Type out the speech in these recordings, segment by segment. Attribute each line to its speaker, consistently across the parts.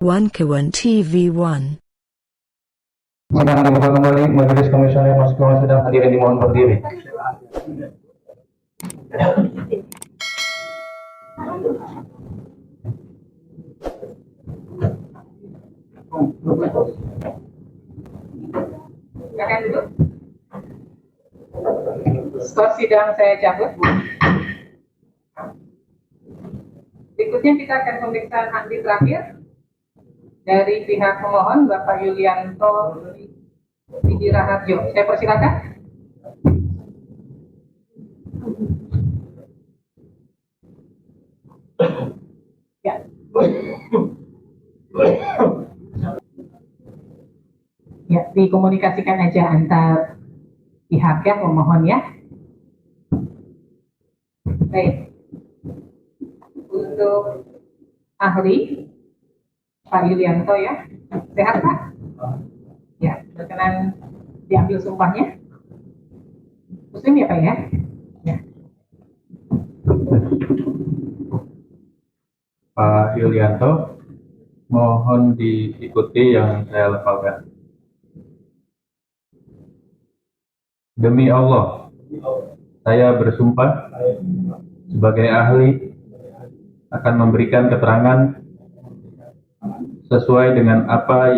Speaker 1: Wankawan TV1.
Speaker 2: Sidang dibuka kembali. Majelis Komisioner Mahkamah sedang hadirin dimohon berdiri.
Speaker 3: Silakan duduk. Skor sidang saya cabut. Berikutnya kita akan pemeriksaan ahli terakhir dari pihak pemohon Bapak Yulianto Widiraharjo. Saya persilakan. Ya. Ya, dikomunikasikan aja antar pihak ya, pemohon ya. Baik. Untuk ahli Pak Yulianto ya, sehat Pak? Ya, berkenan diambil sumpahnya. Muslim ya Pak ya? Ya.
Speaker 4: Pak Yulianto, mohon diikuti yang saya lafalkan. Demi Allah, saya bersumpah sebagai ahli akan memberikan keterangan sesuai dengan apa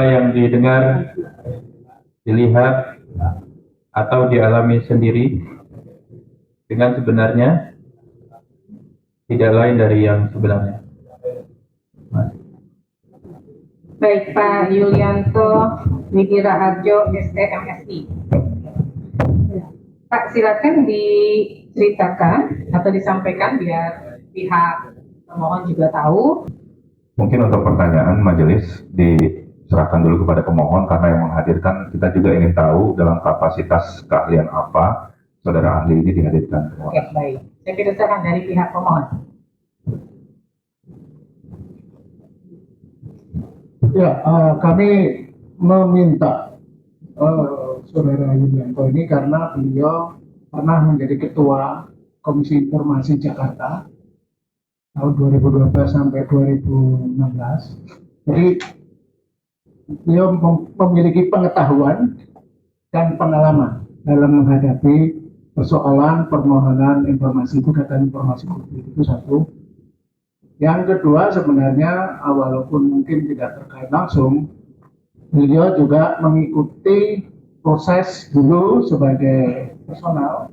Speaker 4: yang didengar, dilihat, atau dialami sendiri dengan sebenarnya, tidak lain dari yang sebenarnya.
Speaker 3: Baik, Pak Yulianto Widiraharjo, STMSI. Pak, silakan diceritakan atau disampaikan biar pihak pemohon juga tahu.
Speaker 5: Mungkin untuk pertanyaan majelis diserahkan dulu kepada pemohon karena yang menghadirkan kita juga ingin tahu dalam kapasitas keahlian apa saudara ahli ini dihadirkan.
Speaker 3: Oke, baik. Saya persilakan dari pihak pemohon.
Speaker 6: Ya, kami meminta saudara Yulianto ini karena beliau pernah menjadi ketua Komisi Informasi Jakarta tahun 2012 sampai 2016. Jadi beliau memiliki pengetahuan dan pengalaman dalam menghadapi persoalan permohonan informasi itu, data informasi publik itu satu. Yang kedua, sebenarnya walaupun mungkin tidak terkait langsung, beliau juga mengikuti proses dulu sebagai personal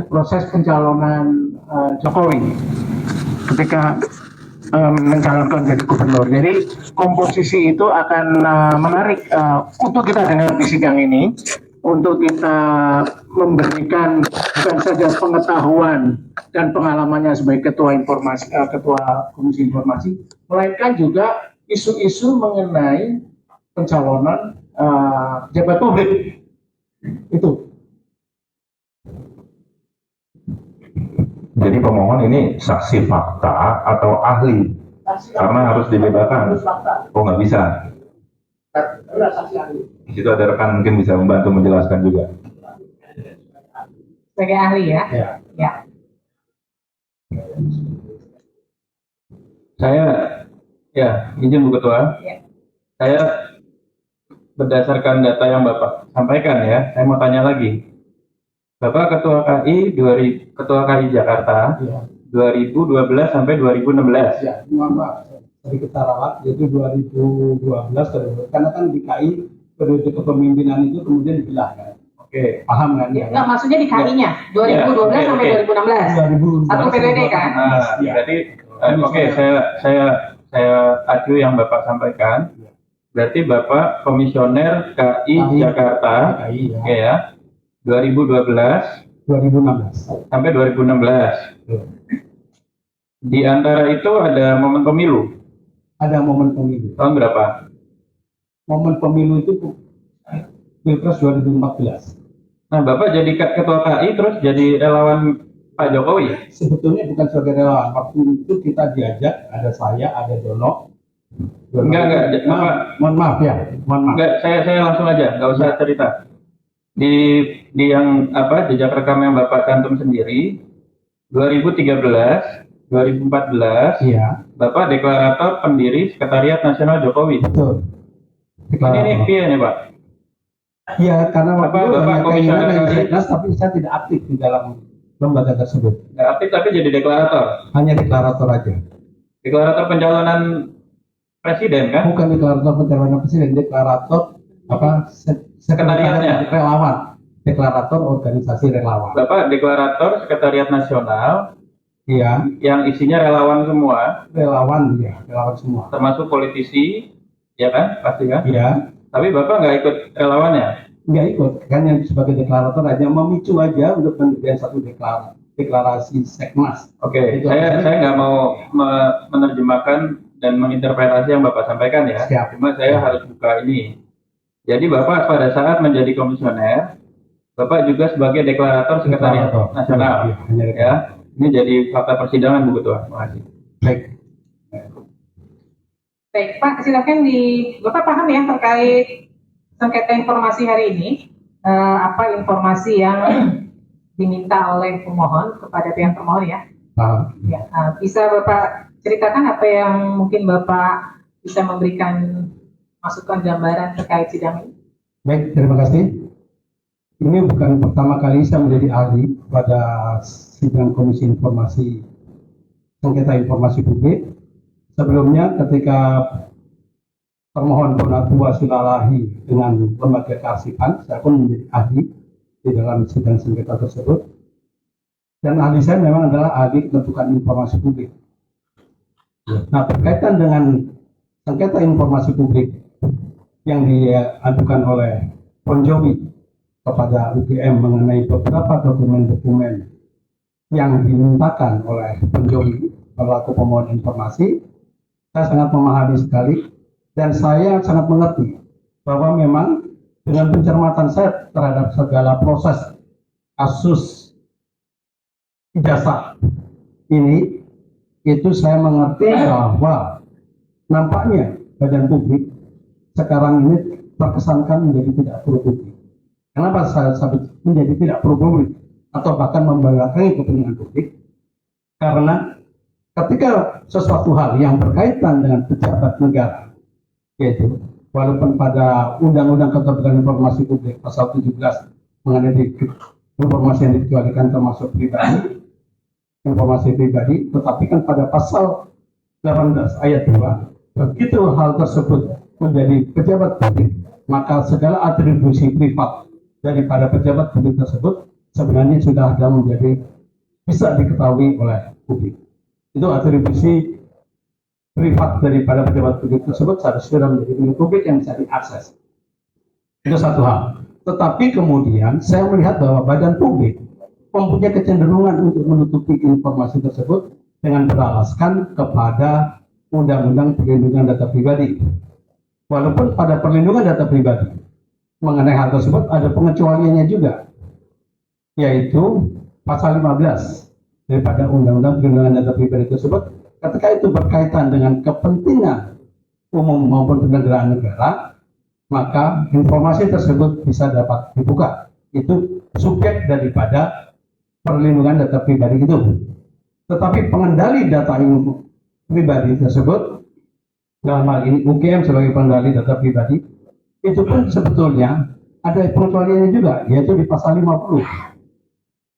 Speaker 6: proses pencalonan Jokowi ketika mencalonkan jadi gubernur. Jadi komposisi itu akan menarik untuk kita dengar di sidang ini, untuk kita memberikan bukan saja pengetahuan dan pengalamannya sebagai ketua Komisi Informasi, melainkan juga isu-isu mengenai pencalonan pejabat publik itu.
Speaker 5: Jadi pemohon ini saksi fakta atau ahli? Karena harus dibedakan. Oh, nggak bisa. Di situ ada rekan mungkin bisa membantu menjelaskan juga.
Speaker 3: Sebagai ahli ya? Ya.
Speaker 4: Saya, izin Bu Ketua.
Speaker 3: Ya.
Speaker 4: Saya berdasarkan data yang Bapak sampaikan ya, saya mau tanya lagi. Bapak Ketua KI Jakarta, 2012 sampai 2016.
Speaker 6: Ya, mohon maaf, dari kita rawat yaitu 2012 karena kan di KI periode kepemimpinan itu kemudian dipilah kan.
Speaker 4: Oke.
Speaker 6: Paham kan ya?
Speaker 3: Enggak, maksudnya di KI-nya 2012 sampai 2016. Satu periode kan?
Speaker 4: Berarti oke, saya acu yang Bapak sampaikan. Berarti Bapak Komisioner KI Jakarta,
Speaker 6: KI,
Speaker 4: oke ya, 2012
Speaker 6: 2016
Speaker 4: sampai 2016. Di antara itu ada momen pemilu.
Speaker 6: ada momen pemilu.
Speaker 4: Tahun berapa?
Speaker 6: Momen pemilu itu Pilpres 2014.
Speaker 4: Nah, Bapak jadi ketua KI terus jadi relawan Pak Jokowi.
Speaker 6: Sebetulnya bukan sebagai relawan. Waktu itu kita diajak, ada saya, ada Dono.
Speaker 4: Enggak,
Speaker 6: Mohon maaf ya, mohon maaf.
Speaker 4: Enggak, saya langsung aja, nggak usah cerita. di yang apa jejak rekam yang Bapak cantum sendiri 2013, 2014
Speaker 6: Iya,
Speaker 4: Bapak deklarator pendiri Sekretariat Nasional Jokowi.
Speaker 6: betul.
Speaker 4: Ini piye nih Pak?
Speaker 6: Iya, karena waktu
Speaker 4: Apa,
Speaker 6: itu
Speaker 4: Bapak
Speaker 6: hanya
Speaker 4: komisioner
Speaker 6: keinginan dan
Speaker 4: kali?
Speaker 6: jelas, tapi saya tidak aktif di dalam lembaga tersebut.
Speaker 4: Nggak aktif tapi jadi deklarator.
Speaker 6: Hanya deklarator aja.
Speaker 4: Deklarator pencalonan presiden kan?
Speaker 6: Bukan deklarator pencalonan presiden, deklarator apa?
Speaker 4: Sekretariatnya.
Speaker 6: Relawan. Deklarator organisasi relawan.
Speaker 4: Bapak deklarator Sekretariat Nasional
Speaker 6: Iya,
Speaker 4: yang isinya relawan semua,
Speaker 6: relawan ya, relawan semua.
Speaker 4: termasuk politisi, ya kan? Pasti kan?
Speaker 6: Iya,
Speaker 4: Tapi Bapak nggak ikut relawannya?
Speaker 6: nggak ikut, kan yang sebagai deklarator hanya memicu aja untuk menjadi satu deklarasi seknas.
Speaker 4: Oke,
Speaker 6: Itu
Speaker 4: saya
Speaker 6: artinya-
Speaker 4: nggak mau menerjemahkan dan menginterpretasi yang Bapak sampaikan ya.
Speaker 6: Siap.
Speaker 4: Cuma saya harus buka ini. Jadi Bapak pada saat menjadi komisioner, Bapak juga sebagai deklarator Sekretariat
Speaker 6: Deklarator.
Speaker 4: Nasional.
Speaker 6: Iya, hanya
Speaker 4: Ya,
Speaker 6: deklarator.
Speaker 4: ini jadi fakta persidangan Bu Ketua. Terima kasih.
Speaker 6: Baik.
Speaker 3: Baik, Pak, silakan Bapak paham ya terkait sengketa informasi hari ini, apa informasi yang diminta oleh pemohon kepada pihak termohon ya?
Speaker 6: Paham.
Speaker 3: Ya, bisa Bapak ceritakan apa yang mungkin Bapak bisa memberikan masukan gambaran terkait sidang ini?
Speaker 6: Baik, terima kasih. Ini bukan pertama kali saya menjadi ahli pada sidang Komisi Informasi Sengketa Informasi Publik. Sebelumnya ketika termohon Bonatua Silalahi dengan lembaga kearsipan, saya pun menjadi ahli di dalam sidang sengketa tersebut. Dan ahli saya memang adalah ahli ketentukan informasi publik. Nah, berkaitan dengan sengketa informasi publik yang diadukan oleh Bon Jovi kepada UGM mengenai beberapa dokumen-dokumen yang dimintakan oleh Bon Jovi pelaku pemohon informasi, saya sangat memahami sekali dan saya sangat mengerti bahwa memang dengan pencermatan saya terhadap segala proses kasus ijazah ini, itu saya mengerti bahwa nampaknya badan publik sekarang ini terkesankan menjadi tidak pro publik. Kenapa saya sebut menjadi tidak pro publik atau bahkan membelakangi kepentingan publik? Karena ketika sesuatu hal yang berkaitan dengan pejabat negara, yaitu walaupun pada Undang-Undang Keterbukaan Informasi Publik pasal 17 mengenai informasi yang dikecualikan termasuk pribadi, informasi pribadi, tetapi kan pada pasal 18 ayat 2, begitu hal tersebut menjadi pejabat publik, maka segala atribusi privat daripada pejabat publik tersebut sebenarnya sudah ada menjadi bisa diketahui oleh publik. Itu atribusi privat daripada pejabat publik tersebut sudah menjadi milik publik yang bisa diakses. Itu satu hal. Tetapi kemudian saya melihat bahwa badan publik mempunyai kecenderungan untuk menutupi informasi tersebut dengan beralaskan kepada Undang-Undang Perlindungan Data Pribadi. Walaupun pada perlindungan data pribadi mengenai hal tersebut ada pengecualiannya juga, yaitu pasal 15 daripada Undang-Undang Perlindungan Data Pribadi tersebut, ketika itu berkaitan dengan kepentingan umum maupun penyelenggaraan negara, maka informasi tersebut bisa dapat dibuka. Itu subjek daripada perlindungan data pribadi itu. Tetapi pengendali data pribadi tersebut, dalam hal ini UGM sebagai pengendali data pribadi, itu pun sebetulnya ada pengecualiannya juga, yaitu di pasal 50.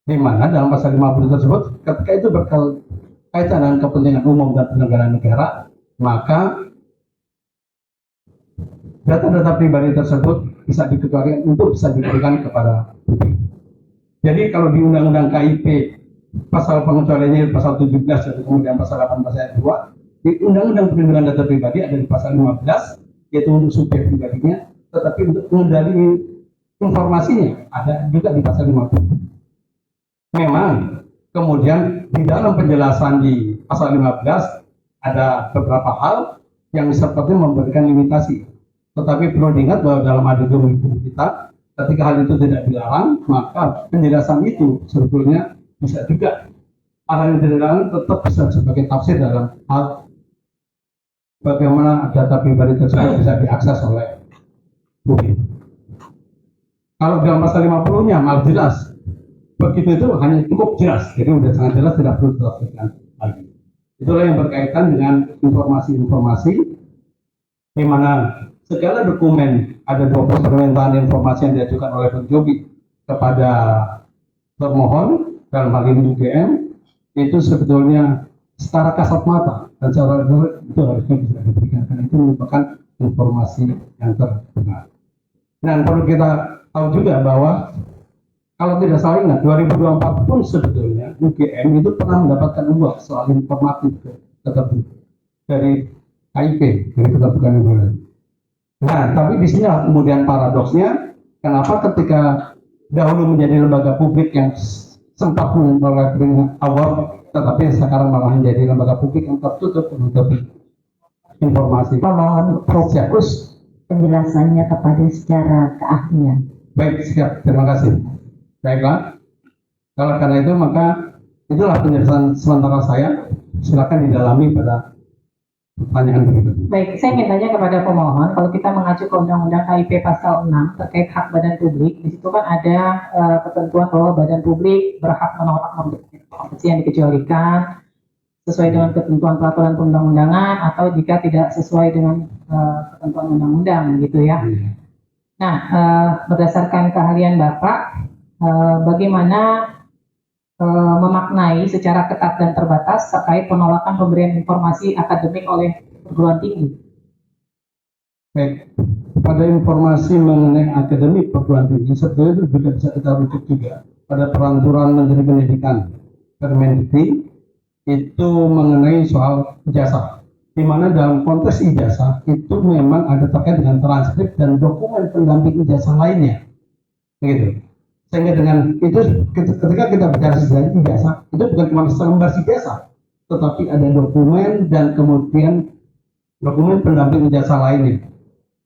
Speaker 6: Di mana dalam pasal 50 tersebut, ketika itu berkaitan dengan kepentingan umum dan penyelenggaraan negara, maka data-data pribadi tersebut bisa dikecualikan untuk bisa diberikan kepada publik. Jadi kalau di Undang-Undang KIP pasal pengecualiannya pasal 17 dan kemudian pasal 18 ayat 2, di Undang-Undang Perlindungan Data Pribadi ada di pasal 15, yaitu untuk subjek pribadinya, tetapi untuk mengendali informasinya ada juga di pasal 50. Memang kemudian di dalam penjelasan di pasal 15 ada beberapa hal yang seperti memberikan limitasi. Tetapi perlu diingat bahwa dalam adendum hukum kita, ketika hal itu tidak dilarang, maka penjelasan itu sebetulnya bisa juga hal yang tidak dilarang tetap bisa sebagai tafsir dalam hal bagaimana data pribadi tersebut bisa diakses oleh publik. Kalau dalam pasal 50-nya malah jelas. Begitu itu hanya cukup jelas. Jadi udah sangat jelas, tidak perlu dijelaskan lagi. Itulah yang berkaitan dengan informasi-informasi di mana segala dokumen, ada 20 permintaan informasi yang diajukan oleh penjobi kepada termohon dalam hal ini UGM, itu sebetulnya secara kasat mata dan secara itu harusnya bisa diberikan, karena itu merupakan informasi yang terbenar. Dan perlu kita tahu juga bahwa kalau tidak salah ingat 2024 pun sebetulnya UGM itu pernah mendapatkan uang soal informatif tertentu dari KIP, dari Keterbukaan Informasi. Nah, tapi di sini kemudian paradoksnya, kenapa ketika dahulu menjadi lembaga publik yang sempat mendapatkan award, tetapi sekarang malah menjadi lembaga publik yang tertutup menutupi informasi.
Speaker 1: Pemohon fokus penjelasannya kepada secara keahlian.
Speaker 6: Baik, siap. Terima kasih. Baiklah. Kalau karena itu maka itulah penjelasan sementara saya. Silakan didalami pada pertanyaan berikutnya.
Speaker 3: Baik, saya ingin tanya kepada pemohon, kalau kita mengacu ke Undang-Undang KIP pasal 6 terkait hak badan publik, di situ kan ada ketentuan bahwa badan publik berhak menolak kompetisi yang dikecualikan sesuai dengan ketentuan peraturan perundang-undangan atau jika tidak sesuai dengan ketentuan undang-undang, gitu ya. Nah, berdasarkan keahlian Bapak, bagaimana memaknai secara ketat dan terbatas terkait penolakan pemberian informasi akademik oleh perguruan tinggi?
Speaker 6: Baik, pada informasi mengenai akademik perguruan tinggi sebetulnya itu juga bisa kita rujuk juga pada peraturan Menteri Pendidikan Permendikti itu mengenai soal ijazah, di mana dalam konteks ijazah itu memang ada terkait dengan transkrip dan dokumen pendamping ijazah lainnya, begitu. Sehingga dengan itu ketika kita bicara sejarah ijazah itu bukan cuma selembar ijazah, tetapi ada dokumen dan kemudian dokumen pendamping ijazah lainnya.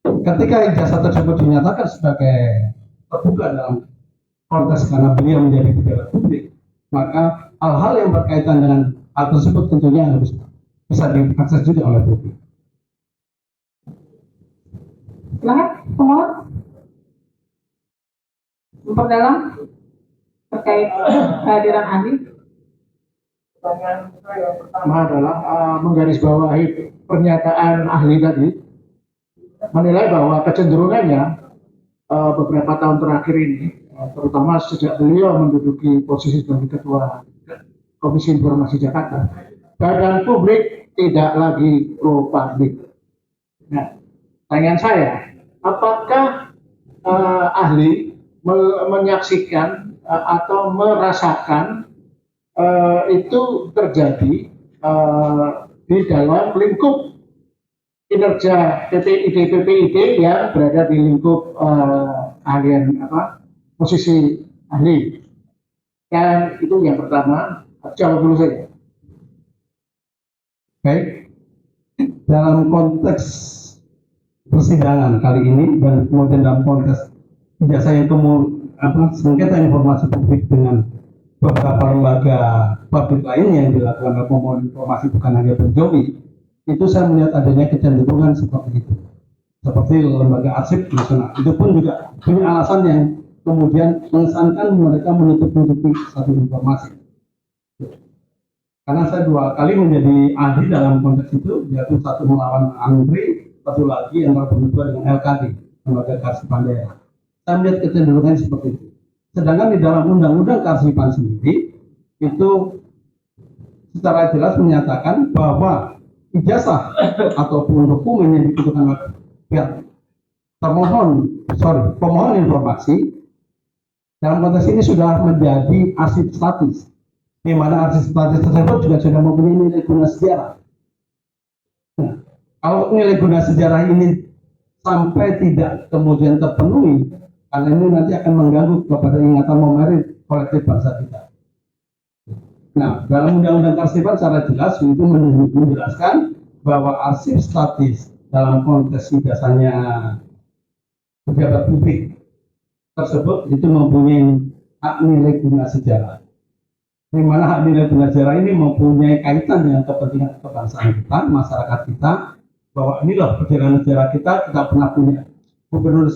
Speaker 6: Ketika ijazah tersebut dinyatakan sebagai terbuka dalam konteks karena beliau menjadi pejabat publik, maka hal-hal yang berkaitan dengan hal tersebut tentunya harus bisa diakses juga oleh publik.
Speaker 3: Silakan, pemohon. Memperdalam terkait kehadiran ahli.
Speaker 7: Pertanyaan saya yang pertama adalah menggarisbawahi pernyataan ahli tadi, menilai bahwa kecenderungannya beberapa tahun terakhir ini, terutama sejak beliau menduduki posisi sebagai Ketua Komisi Informasi Jakarta, badan publik tidak lagi pro publik. Nah, pertanyaan saya, apakah ahli menyaksikan atau merasakan itu terjadi di dalam lingkup kinerja PPID yang berada di lingkup ahlian posisi ahli? Dan itu yang pertama, jawab dulu saja.
Speaker 6: Baik, dalam konteks persidangan kali ini dan kemudian dalam konteks ijazah yang sengketa informasi publik dengan beberapa lembaga publik lainnya yang dilakukan oleh pemohon informasi bukan hanya penjobi, itu saya melihat adanya kecenderungan seperti itu, seperti lembaga arsip nasional. Itu pun juga punya alasan yang kemudian mengesankan mereka menutup-nutupi satu informasi. Karena saya 2 kali menjadi ahli dalam konteks itu, yaitu satu melawan Andri, satu lagi yang berdua dengan LKD, lembaga kearsipan daerah. Saya melihat kecenderungan seperti itu. Sedangkan di dalam undang-undang kearsipan sendiri itu secara jelas menyatakan bahwa ijazah ataupun dokumen yang dibutuhkan oleh pihak pemohon informasi dalam konteks ini sudah menjadi arsip statis, di mana arsip statis tersebut juga sudah mempunyai nilai guna sejarah. Nah, kalau nilai guna sejarah ini sampai tidak kemudian terpenuhi, karena ini nanti akan mengganggu kepada ingatan memori kolektif bangsa kita. Nah, dalam undang-undang kearsipan secara jelas itu menjelaskan bahwa arsip statis dalam konteks ijazahnya pejabat publik tersebut itu mempunyai hak nilai guna sejarah. Di mana hak nilai guna sejarah ini mempunyai kaitan dengan kepentingan kebangsaan kita, masyarakat kita, bahwa inilah perjalanan sejarah kita pernah punya gubernur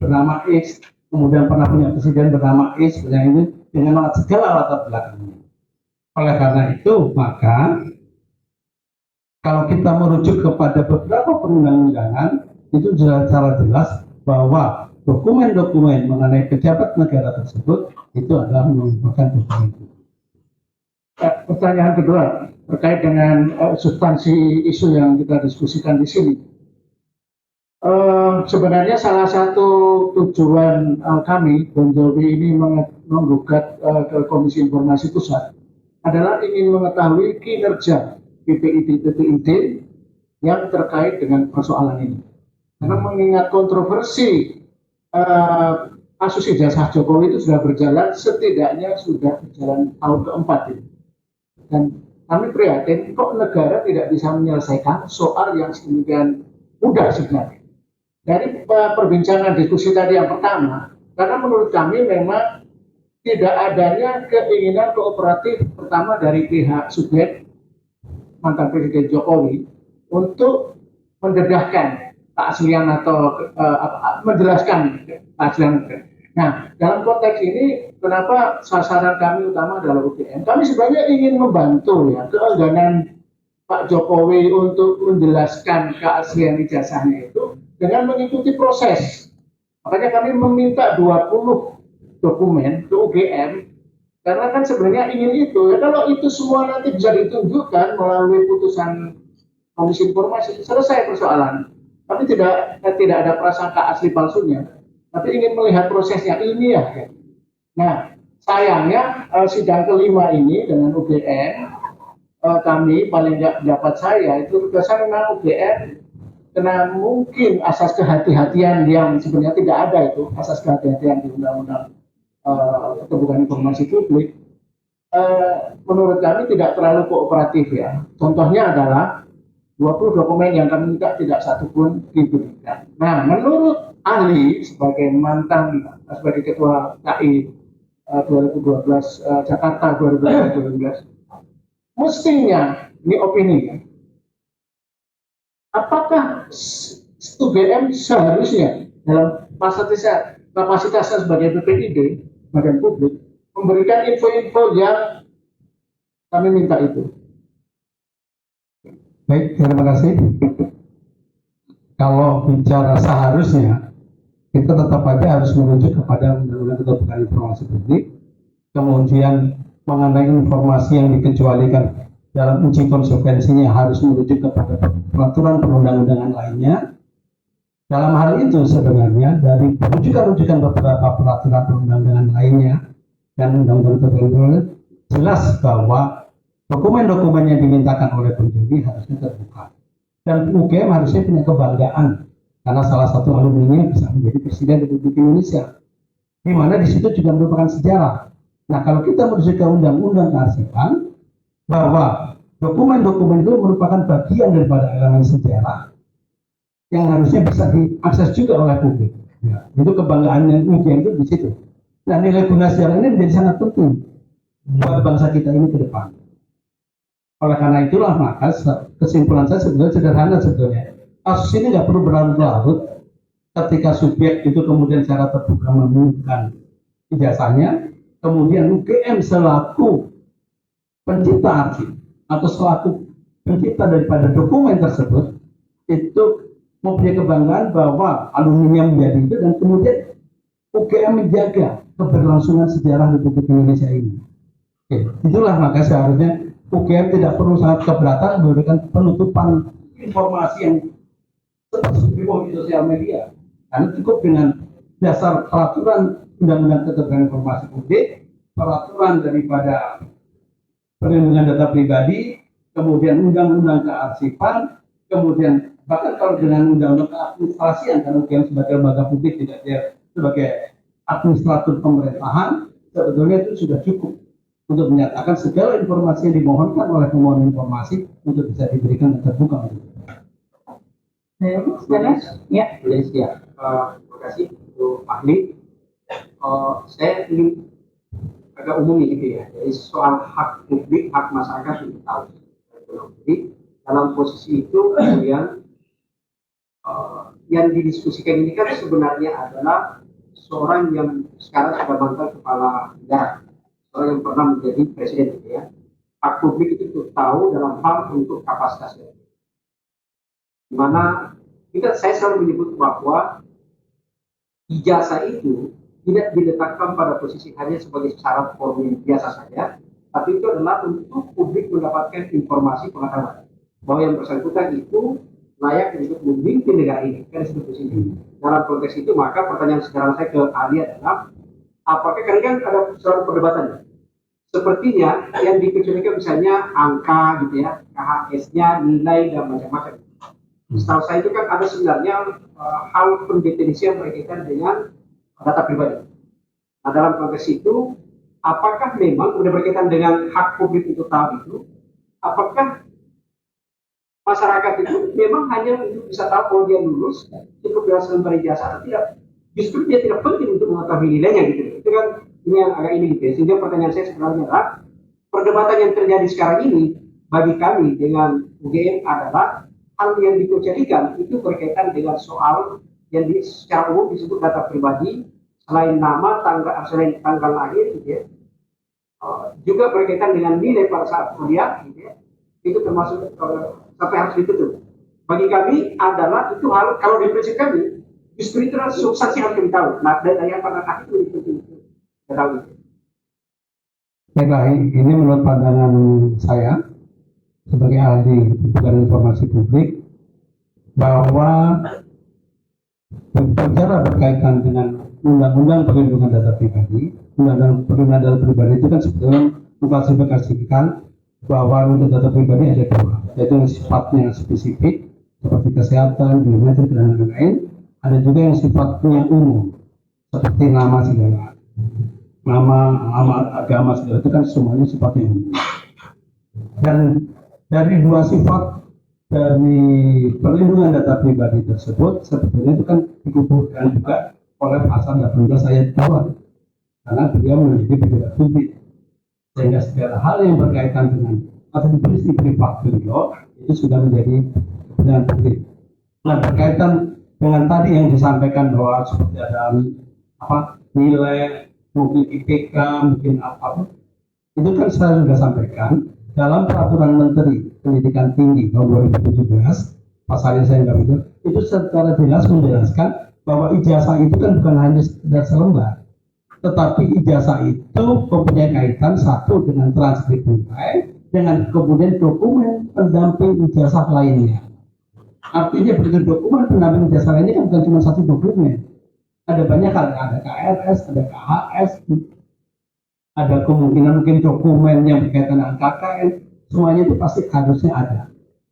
Speaker 6: bernama X, kemudian pernah punya presiden bernama I sebenarnya ini dengan segala latar belakangnya. Oleh karena itu, maka kalau kita merujuk kepada beberapa perundang-undangan, itu secara jelas bahwa dokumen-dokumen mengenai pejabat negara tersebut itu adalah merupakan dokumen.
Speaker 7: Pertanyaan kedua terkait dengan substansi isu yang kita diskusikan di sini. Sebenarnya salah satu tujuan kami, Bon Jovi ini menggugat ke Komisi Informasi Pusat adalah ingin mengetahui kinerja PPID yang terkait dengan persoalan ini. Karena mengingat kontroversi kasus ijazah Jokowi itu sudah berjalan, setidaknya sudah berjalan tahun keempat ini. Dan kami prihatin kok negara tidak bisa menyelesaikan soal yang sedemikian mudah sebenarnya. Dari perbincangan diskusi tadi yang pertama, karena menurut kami memang tidak adanya keinginan kooperatif pertama dari pihak subjek mantan Presiden Jokowi untuk mendedahkan keaslian atau menjelaskan keaslian. Nah, dalam konteks ini, kenapa sasaran kami utama adalah UGM? Kami sebenarnya ingin membantu ya keengganan Pak Jokowi untuk menjelaskan keaslian ijazahnya itu dengan mengikuti proses. Makanya kami meminta 20 dokumen ke UGM, karena kan sebenarnya ingin itu. Ya, kalau itu semua nanti bisa ditunjukkan melalui putusan Komisi Informasi, selesai persoalan. Kami tidak ada prasangka asli palsunya, tapi ingin melihat prosesnya ilmiah. Ya. Nah, sayangnya sidang kelima ini dengan UGM, kami paling nggak pendapat saya itu berdasarkan memang UGM karena mungkin asas kehati-hatian yang sebenarnya tidak ada itu, asas kehati-hatian di Undang-Undang Keterbukaan Informasi Publik, menurut kami tidak terlalu kooperatif ya. Contohnya adalah 20 dokumen yang kami minta tidak satu pun diberikan. Nah, menurut ahli sebagai mantan sebagai ketua KI 2012 Jakarta 2012, mestinya ini opini ya. Apakah UGM seharusnya dalam kapasitasnya sebagai PPID, badan publik, memberikan info-info yang kami minta itu?
Speaker 6: Baik, terima kasih. Kalau bicara seharusnya, kita tetap aja harus merujuk kepada Undang-Undang Keterbukaan Informasi Publik, kemudian mengenai informasi yang dikecualikan dalam uji konsekuensinya harus merujuk kepada peraturan perundang-undangan lainnya. Dalam hal itu sebenarnya dari rujukan-rujukan beberapa peraturan perundang-undangan lainnya dan undang-undang tertentu jelas bahwa dokumen-dokumen yang dimintakan oleh Bon Jovi harusnya terbuka. Dan UGM harusnya punya kebanggaan karena salah satu alumninya bisa menjadi Presiden Republik Indonesia, di mana di situ juga merupakan sejarah. Nah, kalau kita merujuk ke Undang-Undang Kearsipan, bahwa dokumen-dokumen itu merupakan bagian daripada elemen sejarah yang harusnya bisa diakses juga oleh publik. Ya, itu kebanggaan yang UGM itu di situ. Nah, nilai guna sejarah ini menjadi sangat penting buat bangsa kita ini ke depan. Oleh karena itulah maka kesimpulan saya sebenarnya sederhana sebetulnya. Kasus ini nggak perlu berlarut-larut ketika subjek itu kemudian secara terbuka mengumumkan ijazahnya, kemudian UGM selaku pencipta arsip atau selaku pencipta daripada dokumen tersebut itu mempunyai kebanggaan bahwa alumni menjadi itu, dan kemudian UGM menjaga keberlangsungan sejarah Republik Indonesia ini. Oke, itulah maka seharusnya UGM tidak perlu sangat keberatan memberikan penutupan informasi yang seperti di sosial media, karena cukup dengan dasar peraturan Undang-Undang Keterbukaan Informasi Publik, peraturan daripada perlindungan data pribadi, kemudian Undang-Undang Kearsipan, kemudian bahkan kalau dengan Undang-Undang Keadministrasian, karena UGM sebagai lembaga publik tidak dia sebagai administrator pemerintahan, sebetulnya itu sudah cukup untuk menyatakan segala informasi yang dimohonkan oleh pemohon informasi untuk bisa diberikan dan terbuka.
Speaker 3: Ya.
Speaker 8: Terima kasih untuk ahli. Saya ingin agak umum gitu ya. Jadi soal hak publik, hak masyarakat untuk tahu. Jadi dalam posisi itu kemudian yang didiskusikan ini kan sebenarnya adalah seorang yang sekarang sudah mantan kepala negara, seorang yang pernah menjadi presiden gitu ya. Hak publik itu untuk tahu dalam hal untuk kapasitasnya. Di mana saya selalu menyebut bahwa ijazah itu tidak diletakkan pada posisi hanya sebagai syarat formil biasa saja, tapi itu adalah untuk publik mendapatkan informasi pengetahuan bahwa yang bersangkutan itu layak untuk memimpin negara ini. Kan itu posisi. Dalam konteks itu maka pertanyaan sekarang saya ke ahli adalah apakah karena kan ada soal perdebatan. Sepertinya yang dikecualikan misalnya angka gitu ya, KHS-nya, nilai dan macam-macam. Setahu saya itu kan ada sebenarnya hal pendefinisian berkaitan dengan data pribadi. Nah dalam konteks itu, apakah memang sudah berkaitan dengan hak publik untuk tahu itu, apakah masyarakat itu memang hanya untuk bisa tahu bahwa dia lulus, cukup berhasil memberi jasa atau tidak? Justru dia tidak penting untuk mengetahui nilainya gitu. Itu kan ini yang agak ini gitu ya. Sehingga pertanyaan saya sebenarnya adalah perdebatan yang terjadi sekarang ini bagi kami dengan UGM adalah hal yang dikecualikan itu berkaitan dengan soal yang secara umum disebut data pribadi selain nama, selain tanggal lahir gitu ya. Juga berkaitan dengan nilai pada saat kuliah gitu ya. Itu termasuk sampai harus ditutup. Bagi kami adalah itu hal kalau di prinsip kami justru itu adalah substansi yang harus kami tahu. Nah dari yang pada akhir itu penting kita tahu itu.
Speaker 6: Baiklah, ini menurut pandangan saya sebagai ahli hubungan informasi publik bahwa berbicara berkaitan dengan undang-undang perlindungan data pribadi, undang-undang perlindungan data pribadi itu kan sebetulnya mengklasifikasikan bahwa untuk data pribadi ada dua, yaitu yang sifatnya spesifik seperti kesehatan, biometrik dan lain-lain. Ada juga yang sifatnya umum seperti nama segala, nama agama segala, itu kan semuanya sifatnya umum. Dan dari dua sifat dari perlindungan data pribadi tersebut sebetulnya itu kan dikukuhkan juga oleh pasal 18 ayat 2 karena beliau menjadi pejabat publik, sehingga segala hal yang berkaitan dengan atau prinsip privat beliau itu sudah menjadi kepentingan publik. Nah berkaitan dengan tadi yang disampaikan bahwa seperti ada nilai mungkin IPK mungkin apa itu kan saya sudah sampaikan dalam peraturan Menteri Pendidikan Tinggi tahun 2017 pasalnya saya nggak itu secara jelas menjelaskan bahwa ijazah itu kan bukan hanya sekedar selembar, tetapi ijazah itu mempunyai kaitan satu dengan transkrip nilai dengan kemudian dokumen pendamping ijazah lainnya. Artinya begitu dokumen pendamping ijazah lainnya kan bukan cuma satu dokumen, ada banyak hal, ada KRS, ada KHS, ada kemungkinan mungkin dokumen yang berkaitan dengan KKN, semuanya itu pasti harusnya ada.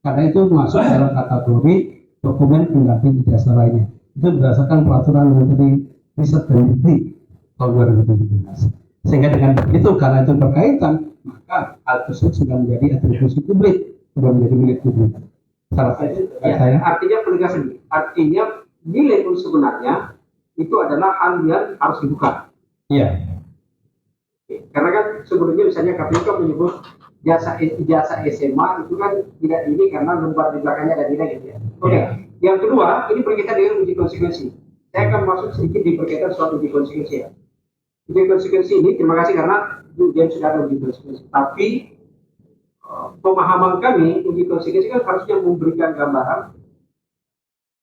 Speaker 6: Karena itu masuk dalam kategori dokumen pendamping ijazah lainnya. Itu berdasarkan peraturan Menteri Riset dan Dikti tahun 2017. Sehingga dengan begitu, karena itu berkaitan, maka hal tersebut sudah menjadi atribusi publik, sudah menjadi milik publik.
Speaker 8: Artinya penegasan, artinya nilai pun sebenarnya itu adalah hal yang harus dibuka.
Speaker 6: Iya.
Speaker 8: Karena kan sebelumnya misalnya KPU kan menyebut ijazah SMA itu kan tidak ini karena lembar di belakangnya ada nilai gitu ya. Oke. Yang kedua, ini berkaitan dengan uji konsekuensi. Saya akan masuk sedikit di berkaitan soal uji konsekuensi ya. Uji konsekuensi ini, terima kasih karena ujian sudah ada uji konsekuensi. Tapi pemahaman kami uji konsekuensi kan harusnya memberikan gambaran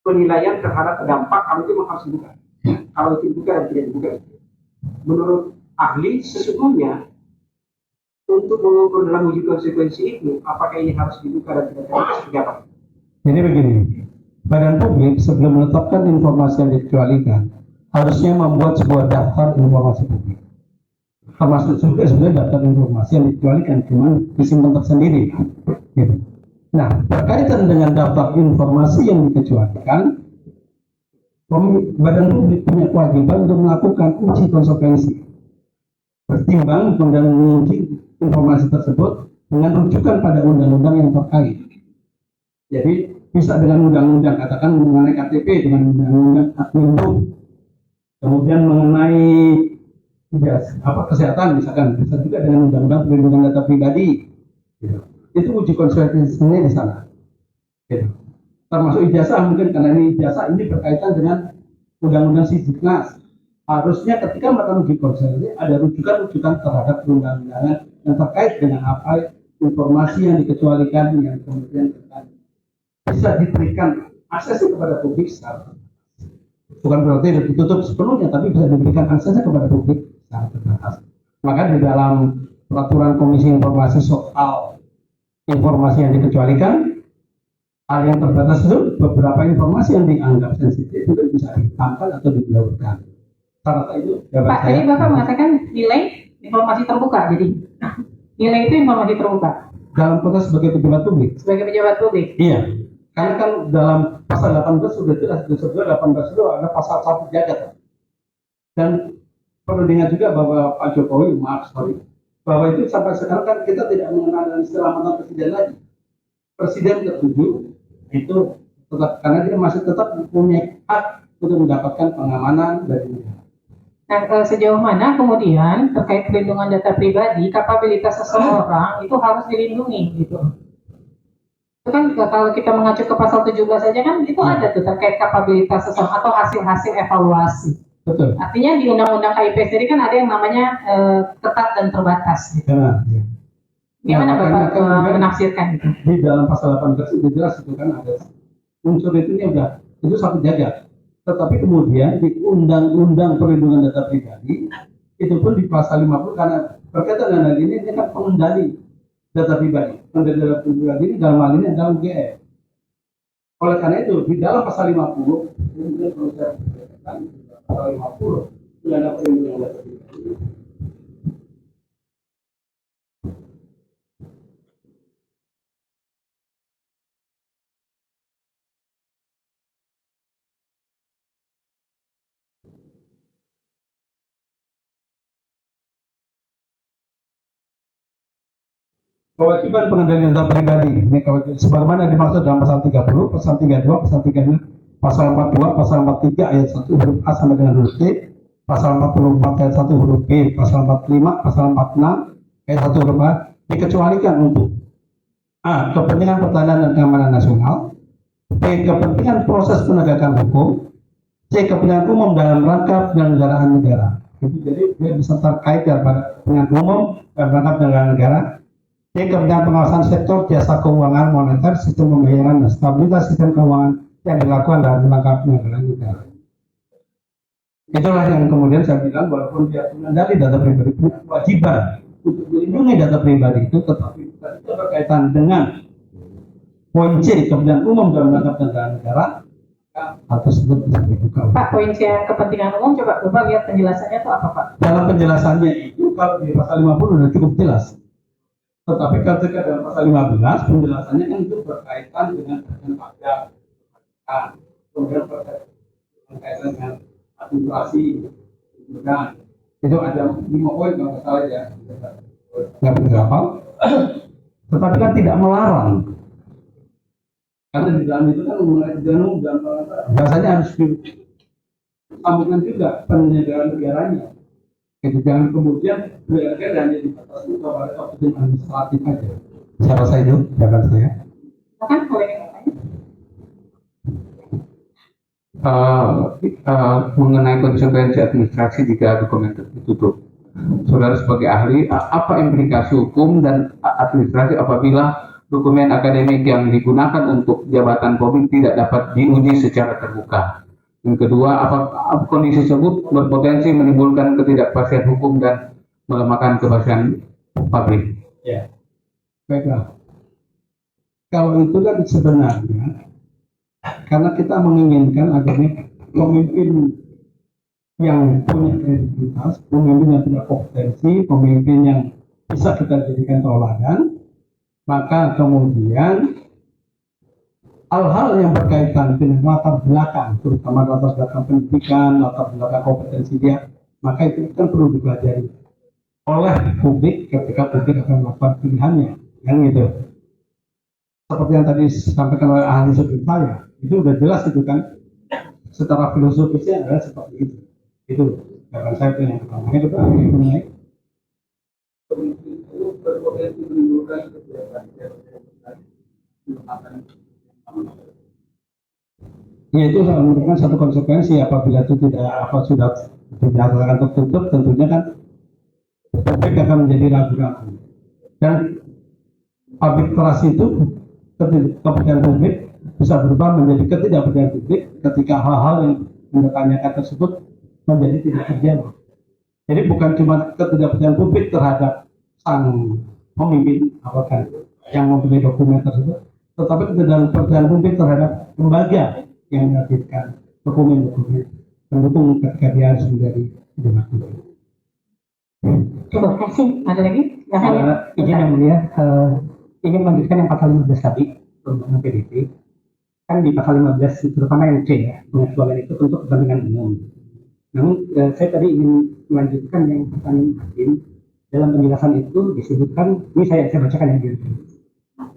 Speaker 8: penilaian terhadap dampak kalau itu memang harus dibuka. Kalau itu dibuka dan tidak dibuka. Menurut ahli sesungguhnya untuk mengukur dalam uji konsekuensi itu apakah ini harus dibuka dan tidak dibuka seperti apa?
Speaker 6: Jadi begini, badan publik sebelum menetapkan informasi yang dikecualikan harusnya membuat sebuah daftar informasi publik, termasuk juga sebenarnya daftar informasi yang dikecualikan cuma disimpan tersendiri gitu. Nah berkaitan dengan daftar informasi yang dikecualikan, badan publik punya kewajiban untuk melakukan uji konsekuensi, bertimbang dan menguji informasi tersebut dengan rujukan pada undang-undang yang terkait. Jadi bisa dengan undang-undang katakan mengenai KTP dengan undang-undang Admindu, kemudian mengenai kesehatan misalkan, bisa juga dengan undang-undang perlindungan data pribadi. Gitu. Itu uji konsekuensinya di sana. Gitu. Termasuk ijazah mungkin karena ini ijazah ini berkaitan dengan undang-undang Sisdiknas. Harusnya ketika melakukan uji konsentrasi ada rujukan-rujukan terhadap perundang-undangan yang terkait dengan apa informasi yang dikecualikan yang kemudian bisa diberikan akses kepada publik secara bukan berarti ditutup sepenuhnya, tapi bisa diberikan aksesnya kepada publik secara terbatas. Maka di dalam peraturan Komisi Informasi soal informasi yang dikecualikan, hal yang terbatas itu beberapa informasi yang dianggap sensitif itu bisa ditampilkan atau diblurkan. Syarat itu
Speaker 3: Pak, tadi Bapak mengatakan nilai informasi terbuka, jadi nilai itu informasi terbuka
Speaker 6: dalam konteks sebagai pejabat publik.
Speaker 3: sebagai pejabat publik.
Speaker 6: Iya, karena kan dalam pasal 18 sudah jelas, di 18 itu ada pasal 1 jagat. Dan perlu diingat juga bahwa Pak Jokowi, bahwa itu sampai sekarang kan kita tidak mengenal istilah mantan presiden lagi. Presiden ke-7 itu tetap, karena dia masih tetap mempunyai hak untuk mendapatkan pengamanan dari negara.
Speaker 3: Nah, sejauh mana kemudian terkait perlindungan data pribadi, kapabilitas seseorang itu harus dilindungi gitu. Itu kan kalau kita mengacu ke pasal 17 saja kan itu ada tuh terkait kapabilitas seseorang atau hasil-hasil evaluasi.
Speaker 6: Betul.
Speaker 3: Artinya di Undang-Undang KIP sendiri kan ada yang namanya ketat dan terbatas. Gitu.
Speaker 6: Ya.
Speaker 3: Gimana
Speaker 6: Nah,
Speaker 3: Bapak menafsirkan itu?
Speaker 6: Di dalam pasal 18 itu jelas itu kan ada unsur itu udah itu 1 jagat. Tetapi kemudian di Undang-Undang Perlindungan Data Pribadi itu pun di pasal 50 karena berkaitan dengan hal ini kan pengendali data pribadi. Pengendali data pribadi ini dalam hal ini adalah UGM. Oleh karena itu di dalam pasal 50 kemudian proses pasal 50 sudah ada perlindungan data pribadi. Kewajiban pengendalian data pribadi ini sebagaimana dimaksud dalam pasal 30, pasal 32, pasal 36, pasal 42, pasal 43 ayat 1 huruf A sampai dengan huruf T, pasal 44 ayat 1 huruf B, pasal 45, pasal 46 ayat 1 huruf A dikecualikan untuk A. Kepentingan pertahanan dan keamanan nasional, B. Kepentingan proses penegakan hukum, C. Kepentingan umum dalam rangka penyelenggaraan negara. Itu jadi dia bisa terkait dengan kepentingan umum dalam rangka penyelenggaraan negara. D. Kepentingan pengawasan sektor jasa keuangan moneter, sistem pembayaran dan stabilitas sistem keuangan yang dilakukan dalam rangka penyelenggaraan negara. Itulah yang kemudian saya bilang walaupun dia mengendali data pribadi punya kewajiban untuk melindungi data pribadi itu, tetapi itu berkaitan dengan poin C kepentingan umum dalam rangka penyelenggaraan negara, hal tersebut bisa dibuka.
Speaker 3: Pak, poin C kepentingan umum coba lihat penjelasannya itu apa Pak?
Speaker 6: Dalam penjelasannya itu kalau di pasal 50 sudah cukup jelas. Tetapi ketika dalam pasal 15 penjelasannya kan itu berkaitan dengan pajak, kemudian berkaitan dengan administrasi, itu ada 5 poin kalau salah ya, nggak berapa. Tetapi kan tidak melarang, karena di dalam itu kan mengenai jenuh dan biasanya harus disambungkan juga penyelenggaraan negaranya. Itu jangan kemudian berakhir hanya dibatasi kepada kepentingan administratif aja. Saya rasa itu jawaban saya.
Speaker 3: Silakan boleh
Speaker 9: mengenai konsekuensi administrasi jika dokumen tertutup. Saudara sebagai ahli, apa implikasi hukum dan administrasi apabila dokumen akademik yang digunakan untuk jabatan publik tidak dapat diuji secara terbuka? Yang kedua, apa kondisi tersebut berpotensi menimbulkan ketidakpastian hukum dan melemahkan kepastian publik?
Speaker 6: Ya, baiklah. Kalau itu kan sebenarnya karena kita menginginkan adanya pemimpin yang punya kredibilitas, pemimpin yang punya kompetensi, pemimpin yang bisa kita jadikan tauladan, maka kemudian hal-hal yang berkaitan dengan latar belakang, terutama latar belakang pendidikan, latar belakang kompetensi dia, maka itu kan perlu dipelajari oleh publik ketika publik akan melakukan pilihannya, yang gitu. Seperti yang tadi disampaikan oleh ahli sebelum saya, itu sudah jelas itu kan, secara filosofisnya adalah seperti itu. Itu jawaban saya itu yang pertama. Yang kedua mengenai berpotensi menimbulkan ya itu merupakan satu konsekuensi apabila itu tidak sudah dinyatakan tertutup, tentunya kan publik akan menjadi ragu-ragu. Dan arbitrasi itu kepercayaan publik bisa berubah menjadi ketidakpercayaan publik ketika hal-hal yang ditanyakan tersebut menjadi tidak terjadi. Jadi bukan cuma ketidakpercayaan publik terhadap sang pemimpin apakah yang mempunyai dokumen tersebut, tetapi ketidakpercayaan publik terhadap lembaga yang menerbitkan dokumen-dokumen pendukung ketika dia harus menjadi pejabat publik.
Speaker 3: Terima kasih. Ada lagi?
Speaker 10: Izin yang mulia, ingin melanjutkan yang pasal 15 tadi tentang PDP. Kan di pasal 15 terutama yang C ya, pengecualian itu untuk kepentingan umum. Namun saya tadi ingin melanjutkan yang pertanyaan hakim. Dalam penjelasan itu disebutkan, ini saya bacakan ya,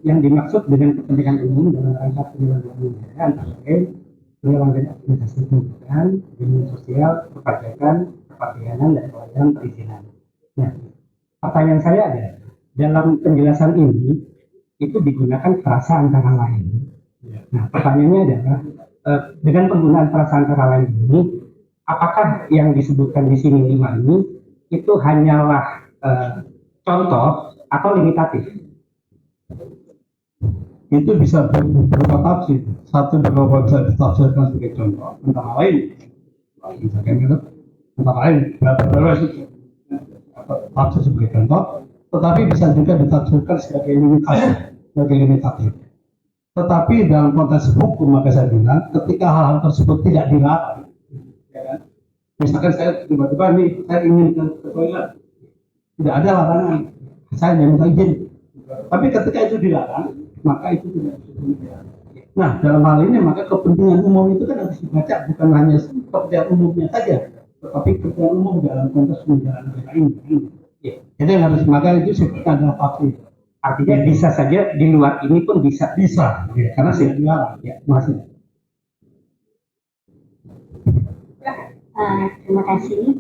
Speaker 10: yang dimaksud dengan kepentingan umum dalam rangka penyelenggaraan negara antara lain penyelenggaraan administrasi pendidikan, bimbingan sosial, perpajakan, kepabeanan, dan pelayanan perizinan. Nah, pertanyaan saya adalah dalam penjelasan ini itu digunakan frasa antara lain. Nah, pertanyaannya adalah dengan penggunaan frasa antara lain ini, apakah yang disebutkan di sini 5 ini itu hanyalah contoh atau limitatif?
Speaker 6: Itu bisa berupa tafsir. Satu berupa bisa ditafsirkan sebagai contoh, antara lain misalkan antara lain tafsir sebagai contoh, tetapi bisa juga ditafsirkan sebagai limitatif. Tetapi dalam konteks hukum maka saya bilang ketika hal-hal tersebut tidak dilarang, ya kan? Misalkan saya tiba-tiba nih saya ingin ke toilet, tidak ada larangan, saya minta izin. Tapi ketika itu dilarang, maka itu tidak bisa. Nah, dalam hal ini maka kepentingan umum itu kan harus dibaca bukan hanya kepentingan umumnya saja, tetapi kepentingan umum dalam konteks menjalankan negara ini. Ya. Jadi yang harus maka itu sebutkan adalah tafsir.
Speaker 10: Artinya bisa saja di luar ini pun bisa.
Speaker 6: Bisa, ya, karena tidak dilarang. Ya, masih.
Speaker 11: Terima kasih.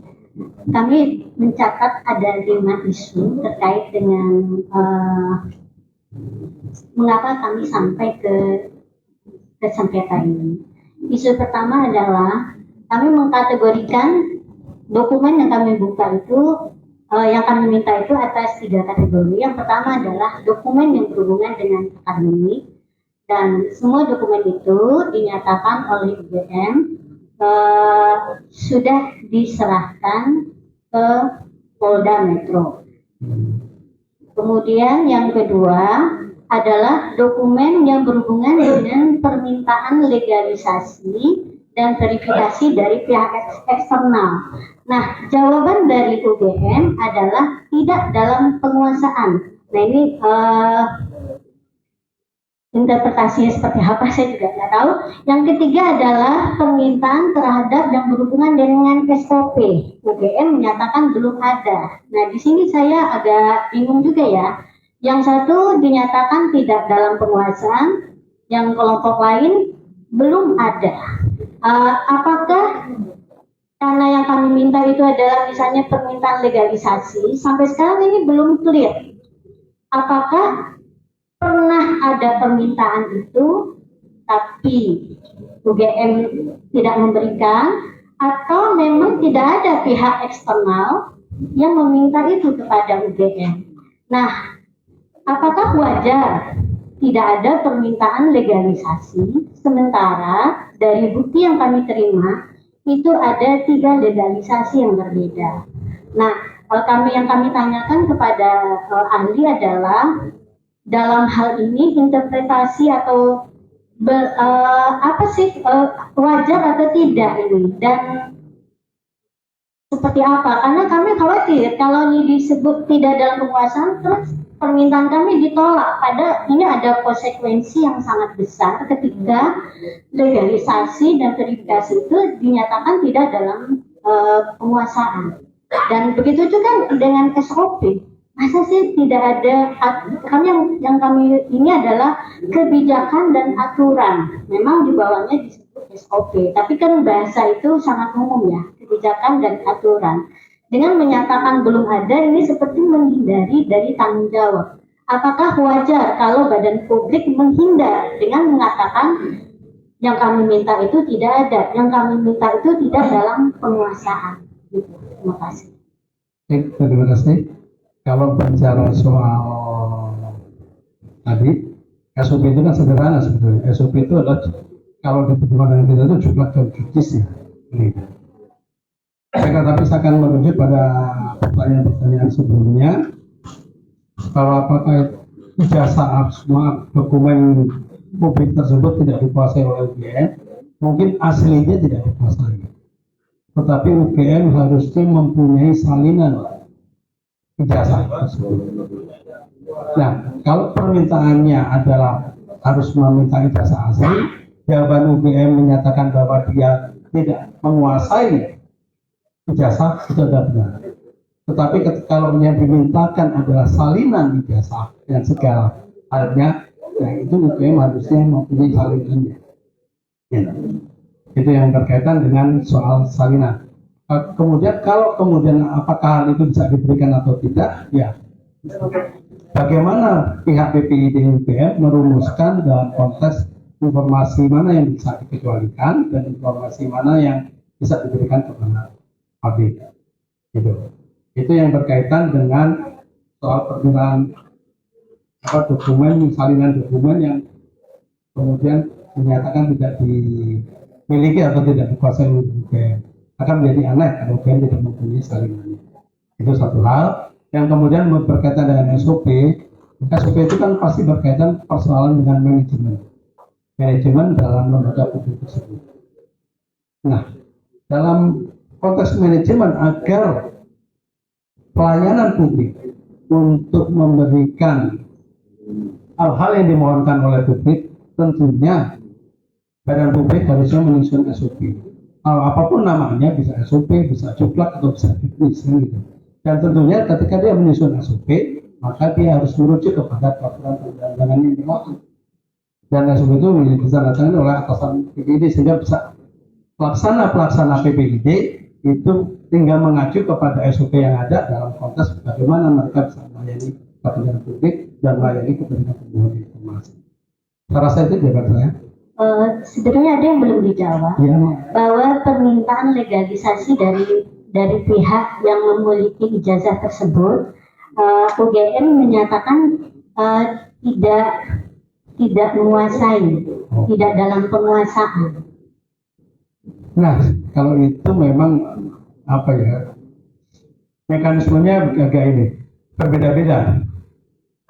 Speaker 11: Kami mencatat ada 5 isu terkait dengan mengapa kami sampai ke sengketa ini. Isu pertama adalah kami mengkategorikan dokumen yang kami buka itu, yang kami minta itu atas 3 kategori. Yang pertama adalah dokumen yang berhubungan dengan akademik, dan semua dokumen itu dinyatakan oleh UGM sudah diserahkan ke Polda Metro. Kemudian yang kedua adalah dokumen yang berhubungan dengan permintaan legalisasi dan verifikasi dari pihak eksternal. Nah, jawaban dari UGM adalah tidak dalam penguasaan. Nah, ini interpretasinya seperti apa saya juga nggak tahu. Yang ketiga adalah permintaan terhadap yang berhubungan dengan SOP. UGM menyatakan belum ada. Nah, di sini saya agak bingung juga ya. Yang satu dinyatakan tidak dalam penguasaan, yang kelompok lain belum ada. Apakah karena yang kami minta itu adalah misalnya permintaan legalisasi, sampai sekarang ini belum clear. Apakah pernah ada permintaan itu, tapi UGM tidak memberikan, atau memang tidak ada pihak eksternal yang meminta itu kepada UGM. Nah, apakah wajar tidak ada permintaan legalisasi, sementara dari bukti yang kami terima, itu ada 3 legalisasi yang berbeda. Nah, yang kami tanyakan kepada ahli adalah, dalam hal ini interpretasi atau wajar atau tidak ini, dan seperti apa? Karena kami khawatir kalau ini disebut tidak dalam penguasaan, terus permintaan kami ditolak. Ini ada konsekuensi yang sangat besar ketika legalisasi dan verifikasi itu dinyatakan tidak dalam penguasaan. Dan begitu juga dengan SOP. Masa sih tidak ada, yang kami ini adalah kebijakan dan aturan. Memang di bawahnya disebut SOP, tapi kan bahasa itu sangat umum ya, kebijakan dan aturan. Dengan menyatakan belum ada, ini seperti menghindari dari tanggung jawab. Apakah wajar kalau badan publik menghindar dengan mengatakan yang kami minta itu tidak ada, yang kami minta itu tidak dalam penguasaan? Gitu. Terima kasih.
Speaker 6: Terima kasih. Kalau bicara soal tadi, SOP itu kan sederhana sebetulnya. SOP itu adalah kalau diterjemahkan dengan kita itu jumlah dan jutis ya. Ini. Tapi saya akan merujuk pada pertanyaan-pertanyaan sebelumnya bahwa apakah ijazah semua dokumen publik tersebut tidak dikuasai oleh UGM, mungkin aslinya tidak dikuasai. Tetapi UGM harusnya mempunyai salinan ijazah tersebut. Nah, kalau permintaannya adalah harus meminta ijazah asli, jawaban UGM menyatakan bahwa dia tidak menguasai ijazah, itu adalah benar. Tetapi kalau yang dimintakan adalah salinan ijazah dengan segala halnya, nah itu UGM harusnya mempunyai salinannya. Ya. Itu yang berkaitan dengan soal salinan. Kemudian kalau kemudian apakah hal itu bisa diberikan atau tidak, ya bagaimana pihak PPID UGM merumuskan dalam konteks informasi mana yang bisa dikecualikan dan informasi mana yang bisa diberikan kepada publik. Gitu. Itu yang berkaitan dengan soal permintaan dokumen, salinan dokumen yang kemudian dinyatakan tidak dimiliki atau tidak dikuasai oleh UGM. Akan menjadi aneh kalau UGM tidak mempunyai salinannya. Itu satu hal. Yang kemudian berkaitan dengan SOP. SOP itu kan pasti berkaitan persoalan dengan manajemen dalam lembaga publik tersebut. Nah, dalam konteks manajemen agar pelayanan publik untuk memberikan hal-hal yang dimohonkan oleh publik, tentunya badan publik harusnya menyusun SOP. Apapun namanya, bisa SOP, bisa juklak atau bisa juknis gitu. Dan tentunya ketika dia menyusun SOP, maka dia harus merujuk kepada peraturan perundang-undangan yang berlaku. Dan SOP itu ditandatangani oleh atasan PPID sehingga bisa pelaksana PPID itu tinggal mengacu kepada SOP yang ada dalam konteks bagaimana mereka bisa melayani kepentingan publik dan melayani kepentingan pemohon informasi. Saya rasa itu jawaban saya.
Speaker 11: Sebenarnya ada yang belum dijawab,
Speaker 6: Ya,
Speaker 11: bahwa permintaan legalisasi dari pihak yang memiliki ijazah tersebut, UGM menyatakan tidak menguasai, tidak dalam penguasaan.
Speaker 6: nah kalau itu memang apa ya, mekanismenya agak ini berbeda-beda.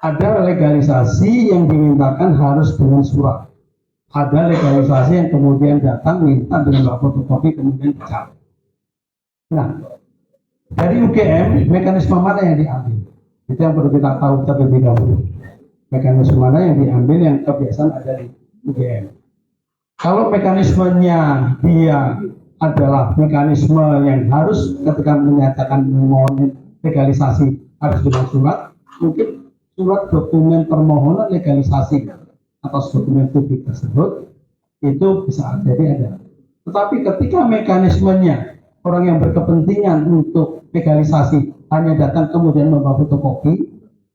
Speaker 6: Ada legalisasi yang dimintakan harus dengan surat. Ada legalisasi yang kemudian datang minta dengan fotokopi kemudian dicabut. Nah, dari UGM mekanisme mana yang diambil? Itu yang perlu kita tahu terlebih dahulu. Mekanisme mana yang diambil yang kebiasaan ada di UGM. Kalau mekanismenya dia adalah mekanisme yang harus ketika menyatakan memohon legalisasi harus dengan surat, mungkin surat dokumen permohonan legalisasi atas dokumen publik tersebut itu bisa jadi ada. Tetapi ketika mekanismenya orang yang berkepentingan untuk legalisasi hanya datang kemudian membawa fotokopi,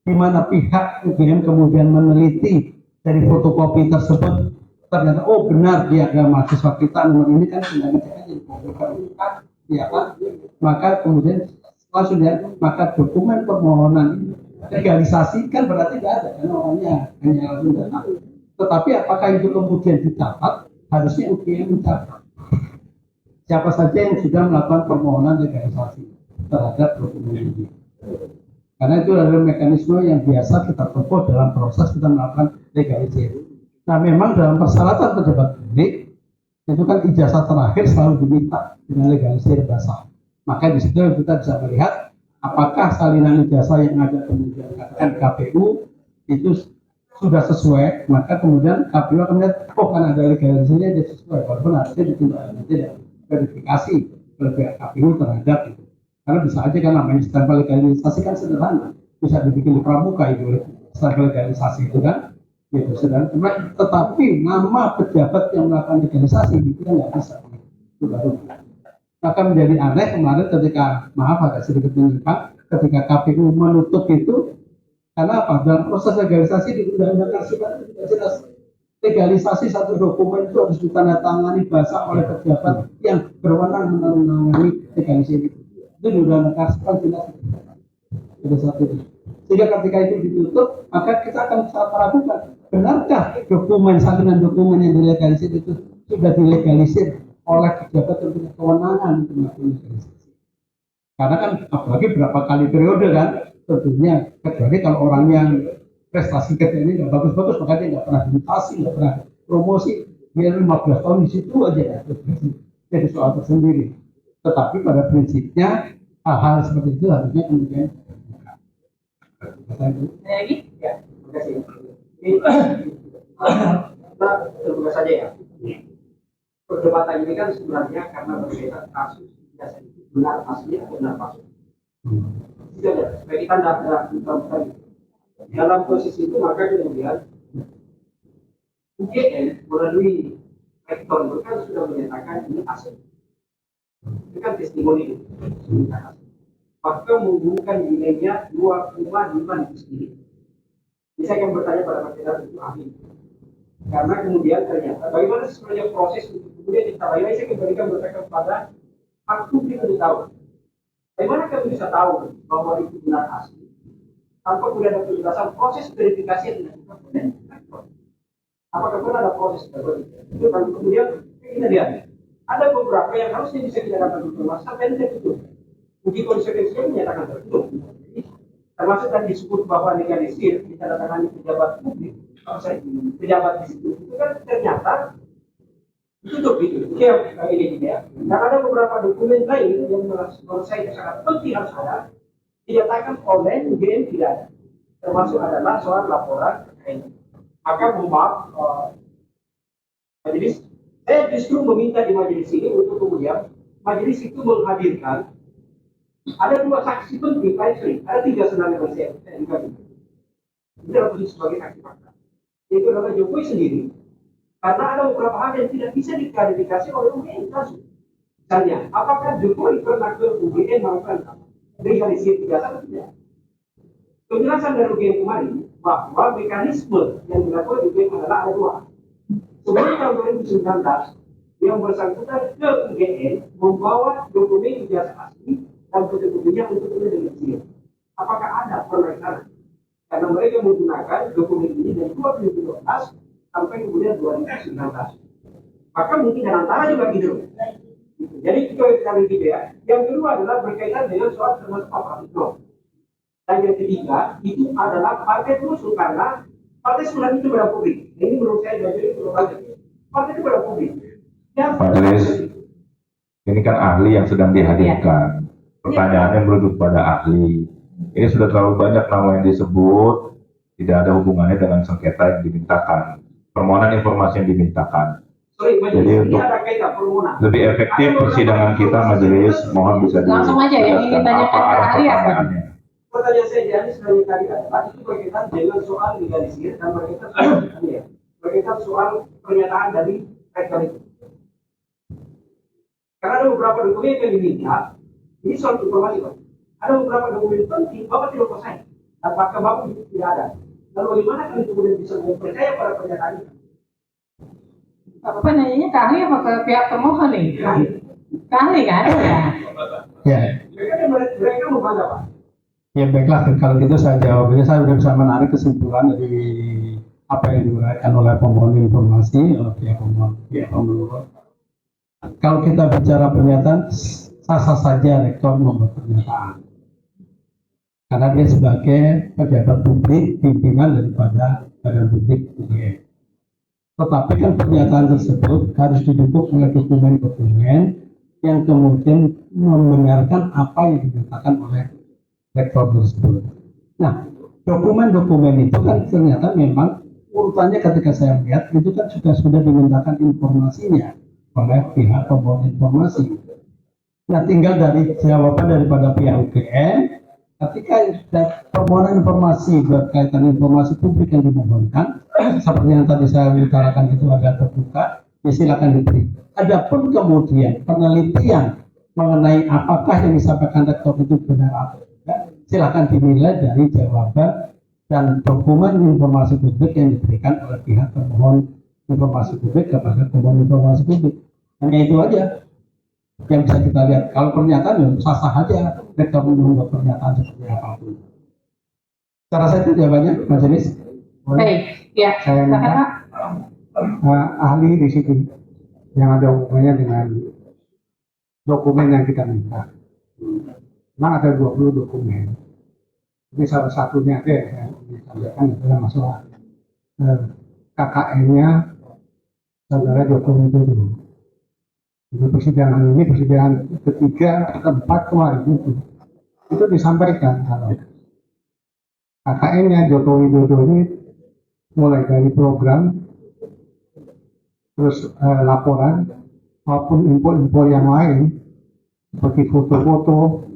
Speaker 6: di mana pihak UGM kemudian meneliti dari fotokopi tersebut ternyata oh benar dia adalah mahasiswa kita nomor ini kan tinggal ngecek aja ya kan, maka kemudian langsung ya maka dokumen permohonan legalisasi kan berarti tidak ada kan orangnya hanya langsung datang. Tetapi apakah itu kemudian dicatat? Harusnya UGM mencatat siapa saja yang sudah melakukan permohonan legalisasi terhadap dokumen ini. Karena itu adalah mekanisme yang biasa kita tempuh dalam proses kita melakukan legalisasi. Nah, memang dalam persyaratan pejabat publik itu kan ijazah terakhir selalu diminta dengan legalisasi basah. Maka di situ kita bisa melihat apakah salinan ijazah yang ada kemudian katakan KPU itu sudah sesuai, maka kemudian KPU akan melihat, oh kan ada legalisasinya dia sesuai, walaupun harusnya tidak verifikasi oleh pihak KPU terhadap itu. Karena bisa aja kan namanya stempel legalisasi kan sederhana, bisa dibikin di pramuka itu stempel legalisasi itu kan, gitu sederhana. Tetapi nama pejabat yang melakukan legalisasi itu kan nggak bisa, itu baru. Maka menjadi aneh kemarin ketika, maaf agak sedikit menyimpang, ketika KPU menutup itu. Karena apa? Dalam proses legalisasi di Undang-Undang Kehakiman tidak jelas. Legalisasi satu dokumen itu harus ditandatangani basah oleh pejabat yang berwenang menangani legalisasi itu. Itu di Undang-Undang Pers kan jelas pada saat itu. Sehingga ketika itu ditutup, maka kita akan bisa meragukan benarkah dokumen salinan dokumen yang dilegalisir itu sudah dilegalisir oleh pejabat yang punya kewenangan untuk melakukan legalisasi. Karena kan apalagi berapa kali periode kan, tentunya kecuali kalau orang yang prestasi kerja ini nggak bagus-bagus, maka dia nggak pernah dimutasi, nggak pernah promosi, dia 15 tahun di situ aja ya. Jadi soal tersendiri. Tetapi pada prinsipnya hal-hal seperti itu harusnya kemudian
Speaker 3: lagi?
Speaker 8: Ya, terima kasih. Kita terbuka saja ya. Perdebatan ini kan sebenarnya karena berbeda kasus biasa itu benar asli atau benar palsu. Tidak ada. Supaya kita tidak dalam posisi itu maka kemudian UGM melalui rektor itu kan sudah menyatakan ini asli. Itu kan testimoni itu. Maka menghubungkan nilainya 2,5 itu sendiri. Ini saya akan bertanya pada masyarakat itu ahli. Karena kemudian ternyata bagaimana sebenarnya proses untuk kemudian kita bayar, saya kembalikan berkata kepada hak publik untuk tahu. Bagaimana kami bisa tahu bahwa itu benar asli tanpa kemudian ada penjelasan proses verifikasi yang dilakukan oleh rektor. Apakah benar ada proses tersebut? Itu kan kemudian kita lihat ada beberapa yang harusnya bisa kita katakan betul, sampai tidak betul. Uji konsekuensinya menyatakan tertutup. Termasuk tadi disebut bahwa legalisir ditandatangani pejabat publik, pejabat di situ itu kan ternyata ditutup gitu. Ini gitu ya. Dan ada beberapa dokumen lain yang menurut saya sangat penting harus ada, dinyatakan oleh UGM tidak ada. Termasuk adalah soal laporan terkait. Maka mohon majelis, saya justru meminta di majelis ini untuk kemudian majelis itu menghadirkan ada 2 saksi penting, ada 3 sebenarnya yang saya juga. Ini adalah posisi sebagai saksi fakta. Itu adalah Jokowi sendiri. Karena ada beberapa hal yang tidak bisa diklarifikasi oleh UGM langsung. Misalnya, apakah Jokowi pernah ke UGM melakukan legalisir tiga atau tidak? Penjelasan dari UGM kemarin bahwa mekanisme yang dilakukan UGM adalah ada 2. Sebelum tahun 2019, yang bersangkutan ke UGM membawa dokumen ijazah asli dan fotokopinya untuk legalisir. Apakah ada pemeriksaan? Karena mereka menggunakan dokumen ini dari 2012 sampai kemudian 2019. Maka mungkin dan antara juga gitu. Jadi itu kali gitu ya. Yang kedua adalah berkaitan dengan soal termasuk Pak Pratikno. Dan yang ketiga itu adalah partai musuh karena partai sebenarnya itu pada publik. Ini menurut saya jadi perlu lanjut. Partai itu pada publik.
Speaker 5: Majelis, ini kan ahli yang sedang dihadirkan. Pertanyaannya merujuk pada ahli. Ini sudah terlalu banyak nama yang disebut, tidak ada hubungannya dengan sengketa yang dimintakan, permohonan informasi yang dimintakan. Jadi untuk lebih efektif persidangan kita, majelis mohon bisa
Speaker 3: langsung aja ya, ini banyak
Speaker 5: pertanyaannya.
Speaker 8: Pertanyaan saya jadi sebenarnya tadi adalah itu berkaitan dengan soal legalisir dan berkaitan soal pernyataan dari rektor itu. Karena ada beberapa dokumen yang diminta. Ini soal informasi, Pak. Ada beberapa dokumen penting, Bapak tidak percaya. Apakah Bapak tidak ada? Lalu bagaimana kalian kemudian bisa percaya pada pernyataan itu?
Speaker 3: Apa nanyanya ke ahli apa ke pihak termohon nih? Ke ahli kan?
Speaker 6: Ya.
Speaker 8: Mereka membantah, Pak.
Speaker 6: Ya baiklah, kalau gitu saya jawabnya, saya sudah bisa menarik kesimpulan dari apa yang diuraikan oleh pemohon informasi, oleh pihak pemohon. Kalau kita bicara pernyataan, sah-sah saja rektor membuat pernyataan. Karena dia sebagai pejabat publik, pimpinan daripada badan publik UGM. Tetapi kan pernyataan tersebut harus didukung oleh dokumen-dokumen yang kemudian membenarkan apa yang dinyatakan oleh rektor tersebut. Nah, dokumen-dokumen itu kan ternyata memang urutannya ketika saya lihat itu kan sudah dimintakan informasinya oleh pihak pemohon informasi. Nah, tinggal dari jawaban daripada pihak UGM ketika permohonan informasi berkaitan informasi publik yang dimohonkan seperti yang tadi saya utarakan itu agak terbuka, ya silakan diberi. Adapun kemudian penelitian mengenai apakah yang disampaikan rektor itu benar atau tidak, silakan dinilai dari jawaban dan dokumen informasi publik yang diberikan oleh pihak pemohon informasi publik kepada pemohon informasi publik. Hanya itu aja. yang bisa kita lihat. Kalau pernyataan ya sah-sah aja, rektor membuat pernyataan seperti apapun. Cara saya itu jawabannya, majelis.
Speaker 3: Baik, ya,
Speaker 6: Saya
Speaker 3: silakan
Speaker 6: minta
Speaker 3: Pak.
Speaker 6: ahli di situ yang ada hubungannya dengan dokumen yang kita minta. Memang ada 20 dokumen. Ini salah satunya ada yang disampaikan adalah masalah KKN-nya saudara Joko Widodo. Di persidangan ini, persidangan ketiga, keempat kemarin itu disampaikan kalau KKN-nya Joko Widodo ini mulai dari program, terus laporan, maupun info-info yang lain seperti foto-foto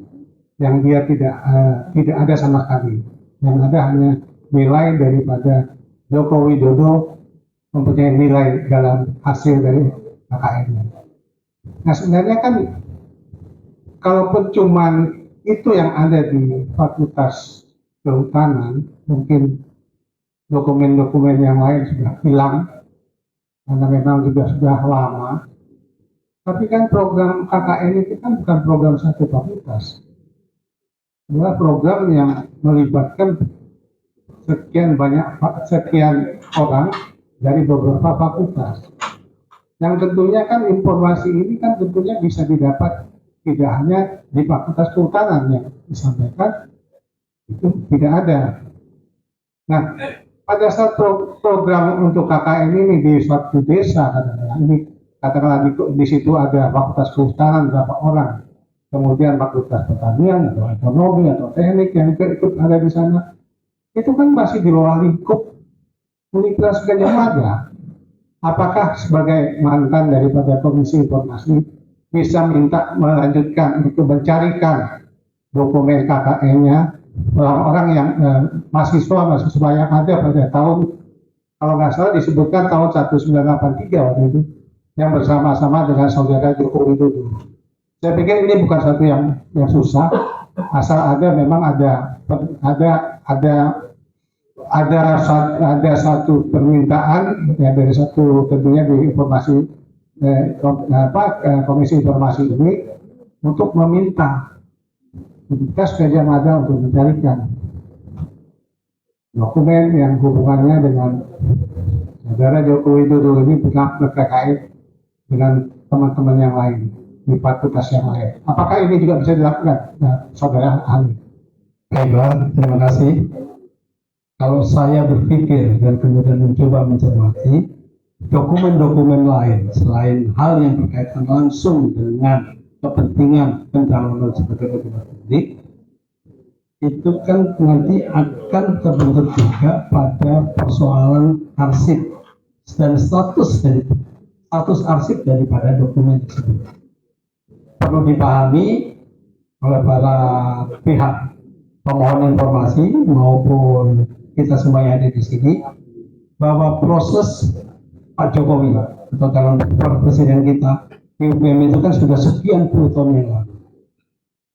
Speaker 6: yang dia tidak ada sama sekali. Yang ada hanya nilai daripada Joko Widodo mempunyai nilai dalam hasil dari KKN-nya. Nah sebenarnya kan kalaupun cuman itu yang ada di Fakultas Kehutanan, mungkin dokumen-dokumen yang lain sudah hilang karena memang juga sudah lama. Tapi kan program KKN itu kan bukan program satu fakultas, adalah program yang melibatkan sekian orang dari beberapa fakultas. Yang tentunya kan informasi ini kan tentunya bisa didapat tidak hanya di Fakultas Kehutanan yang disampaikan, itu tidak ada. Nah, pada saat program untuk KKN ini di suatu desa, katakanlah di situ ada Fakultas Kehutanan berapa orang, kemudian Fakultas Pertanian atau Ekonomi atau Teknik yang ikut ada di sana, itu kan masih di bawah lingkup Universitas Gadjah Mada. Apakah sebagai mantan daripada Komisi Informasi bisa minta melanjutkan untuk mencarikan dokumen KKN-nya orang-orang yang mahasiswa yang ada pada tahun, kalau nggak salah disebutkan tahun 1983 waktu itu, yang bersama-sama dengan saudara Joko Widodo. Saya pikir ini bukan satu yang susah, asal ada memang ada satu permintaan ya dari satu tentunya di informasi Komisi Informasi ini untuk meminta Universitas Gadjah Mada untuk mencarikan dokumen yang hubungannya dengan saudara Joko Widodo ini terkait dengan teman-teman yang lain di fakultas yang lain. Apakah ini juga bisa dilakukan, saudara ahli?
Speaker 7: Baiklah, terima kasih. Kalau saya berpikir dan kemudian mencoba mencermati dokumen-dokumen lain selain hal yang berkaitan langsung dengan kepentingan pencalonan sebagai pejabat publik, itu kan nanti akan terbentur juga pada persoalan arsip dan status arsip daripada dokumen tersebut. Perlu dipahami oleh para pihak pemohon informasi maupun kita semua yang ada di sini bahwa proses Pak Jokowi atau calon presiden kita di UGM itu kan sudah sekian puluh tahun yang lalu,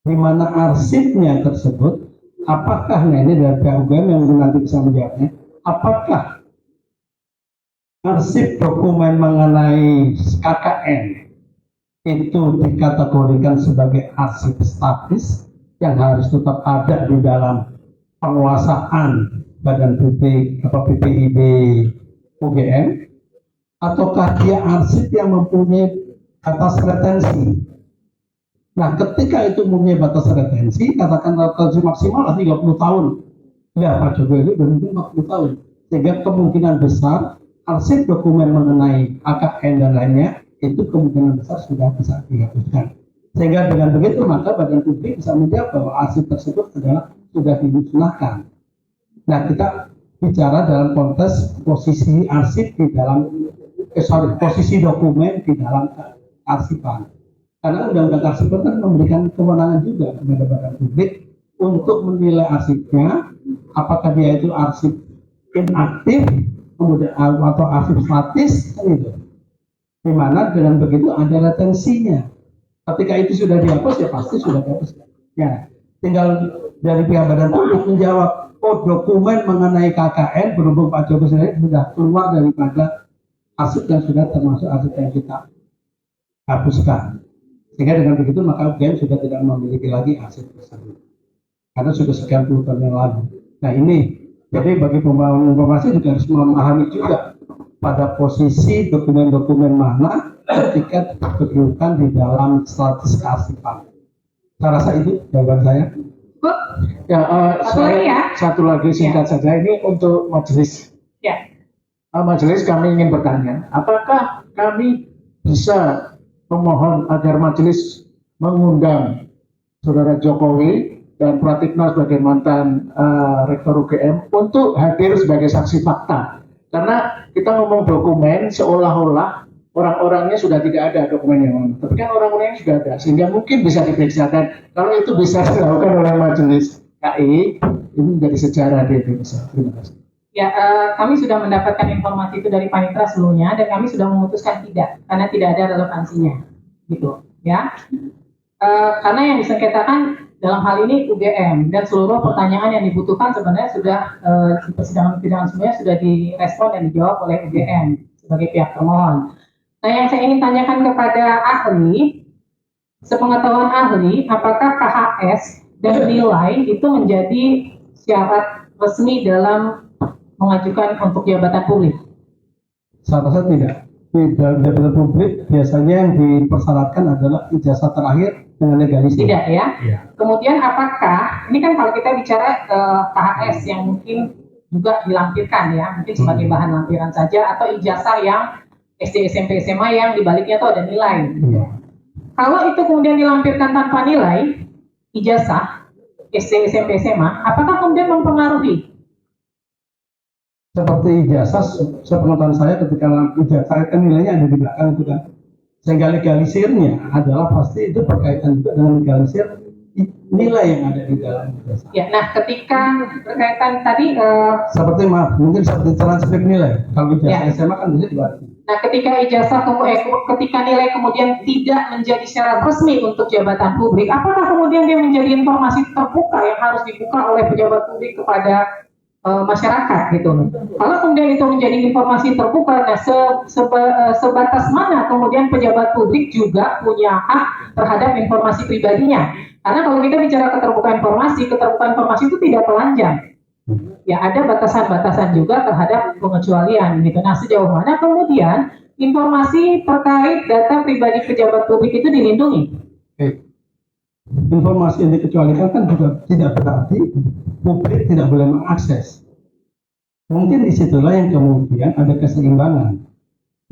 Speaker 7: di mana arsipnya tersebut, apakah ini dari pihak UGM yang nanti bisa menjawabnya, apakah arsip dokumen mengenai KKN itu dikategorikan sebagai arsip statis yang harus tetap ada di dalam penguasaan Badan Publik atau PPIB UGM, ataukah dia arsip yang mempunyai batas retensi? Nah, ketika itu mempunyai batas retensi, katakan retensi maksimal 30 tahun. Ya, Pak Jokowi itu berhenti 40 tahun. Sehingga kemungkinan besar arsip dokumen mengenai AKN dan lainnya itu kemungkinan besar sudah bisa dihapuskan. Sehingga dengan begitu maka Badan Publik bisa menjawab bahwa arsip tersebut adalah sudah dimusnahkan. Nah, kita bicara dalam konteks posisi arsip di dalam posisi dokumen di dalam arsipan. Karena Undang-Undang Arsipan kan memberikan kewenangan juga kepada Badan Publik untuk menilai arsipnya, apakah dia itu arsip inaktif, kemudian atau arsip statis, gitu. Di mana dengan begitu ada retensinya. Ketika itu sudah dihapus, ya pasti sudah dihapus. Ya, tinggal dari pihak Badan Publik menjawab, oh dokumen mengenai KKN berhubung Pak Jokowi sendiri sudah keluar daripada arsip yang sudah termasuk arsip yang kita hapuskan.
Speaker 6: Sehingga dengan begitu maka UGM sudah tidak memiliki lagi aset tersebut. Karena sudah sekian puluh tahun yang lalu. Nah ini, jadi bagi pembangun informasi juga harus memahami juga pada posisi dokumen-dokumen mana ketika diperlukan di dalam status kearsipan. Saya rasa itu jawaban saya.
Speaker 7: Ya,
Speaker 3: Satu lagi ya.
Speaker 7: satu lagi singkat saja ini untuk majelis.
Speaker 3: Ya.
Speaker 7: Majelis kami ingin bertanya, apakah kami bisa memohon agar majelis mengundang Saudara Jokowi dan Pratikno sebagai mantan Rektor UGM untuk hadir sebagai saksi fakta? Karena kita ngomong dokumen seolah-olah orang-orangnya sudah tidak ada dokumen yang mana. Tapi kan orang-orangnya sudah ada, sehingga mungkin bisa diperiksa. Dan kalau itu bisa dilakukan oleh majelis KI, ini menjadi sejarah di Indonesia. Terima kasih.
Speaker 3: Ya, kami sudah mendapatkan informasi itu dari Panitra sebelumnya dan kami sudah memutuskan tidak, karena tidak ada relevansinya, gitu, ya. Karena yang disengketakan dalam hal ini UGM dan seluruh pertanyaan yang dibutuhkan sebenarnya sudah di persidangan sebenarnya sudah direspon dan dijawab oleh UGM sebagai pihak termohon. Nah, yang saya ingin tanyakan kepada ahli, sepengetahuan ahli, apakah KHS dan nilai itu menjadi syarat resmi dalam mengajukan untuk jabatan publik?
Speaker 6: Saya rasa tidak. Di dalam jabatan publik biasanya yang dipersyaratkan adalah ijazah terakhir dengan legalisir.
Speaker 3: Tidak ya?
Speaker 6: Ya.
Speaker 3: Kemudian apakah, ini kan kalau kita bicara KHS yang mungkin juga dilampirkan ya, mungkin sebagai bahan lampiran saja, atau ijazah yang SD, SMP, SMA yang dibaliknya itu ada nilai.
Speaker 6: Ya.
Speaker 3: Kalau itu kemudian dilampirkan tanpa nilai, ijazah SD, SMP, SMA, apakah kemudian mempengaruhi?
Speaker 6: Seperti ijazah, sepengetahuan saya ketika ijazah kan nilainya ada di belakang itu kan. Sehingga legalisirnya adalah pasti itu berkaitan juga dengan legalisir nilai yang ada di dalam ijazah.
Speaker 3: Ya, nah ketika berkaitan tadi
Speaker 6: Seperti mungkin seperti transkrip nilai. Kalau ijazah
Speaker 3: Ya.
Speaker 6: SMA kan bisa dibalik.
Speaker 3: nah ketika ijazah ketika nilai kemudian tidak menjadi syarat resmi untuk jabatan publik, apakah kemudian dia menjadi informasi terbuka yang harus dibuka oleh pejabat publik kepada masyarakat gitu. Kalau kemudian itu menjadi informasi terbuka, nah sebatas mana kemudian pejabat publik juga punya hak terhadap informasi pribadinya? Karena kalau kita bicara keterbukaan informasi itu tidak telanjang. Ya ada batasan-batasan juga terhadap pengecualian gitu. Nah sejauh mana kemudian informasi terkait data pribadi pejabat publik itu dilindungi?
Speaker 6: Informasi yang dikecualikan kan juga tidak berarti publik tidak boleh mengakses. Mungkin disitulah yang kemudian ada keseimbangan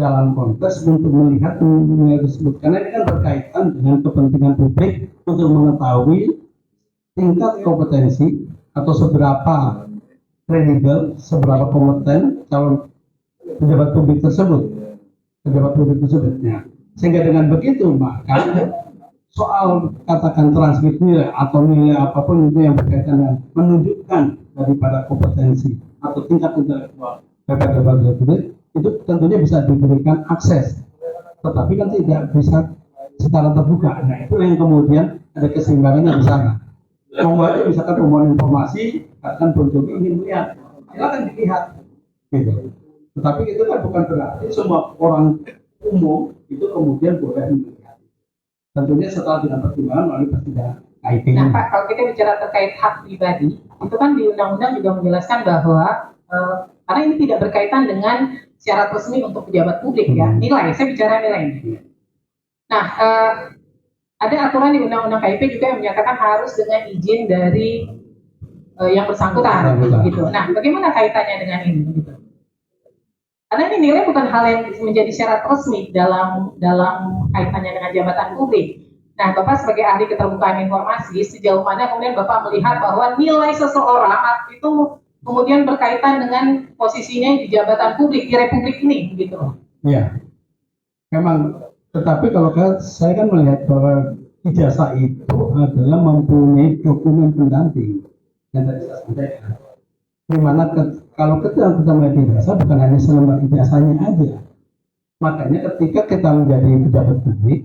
Speaker 6: dalam konteks untuk melihat nilai tersebut. Karena ini kan berkaitan dengan kepentingan publik untuk mengetahui tingkat kompetensi atau seberapa kredibel, seberapa kompeten calon pejabat publik tersebut. Sehingga dengan begitu maka soal katakan transkrip nilai atau nilai apapun itu yang berkaitan dengan menunjukkan daripada kompetensi atau tingkat intelektual pejabat publik itu tentunya bisa diberikan akses, tetapi kan tidak bisa secara terbuka. Nah itu yang kemudian ada keseimbangannya di sana. Membuatnya misalkan pemohon informasi akan Jokowi ingin melihat, silakan dilihat, gitu. Tetapi itu kan bukan berarti semua orang umum itu kemudian boleh melihat. Tentunya setelah dengan pertimbangan melalui persidangan KIP.
Speaker 3: Nah Pak, kalau kita bicara terkait hak pribadi, itu kan di undang-undang juga menjelaskan bahwa karena ini tidak berkaitan dengan syarat resmi untuk pejabat publik ya, nilai, saya bicara nilai. Nah, ada aturan di undang-undang KIP juga yang menyatakan harus dengan izin dari yang bersangkutan, gitu. Nah, bagaimana kaitannya dengan ini? Gitu? Karena ini nilai bukan hal yang menjadi syarat resmi dalam kaitannya dengan jabatan publik. Nah, Bapak sebagai ahli keterbukaan informasi, sejauh mana kemudian Bapak melihat bahwa nilai seseorang itu kemudian berkaitan dengan posisinya di jabatan publik di Republik ini, gitu?
Speaker 6: Ya, memang. Tetapi kalau saya kan melihat bahwa ijazah itu adalah mempunyai dokumen pendamping yang tadi saya sampaikan. Dimana kalau kita melihat ijazah bukan hanya selembar ijazahnya aja. Makanya ketika kita menjadi pejabat publik,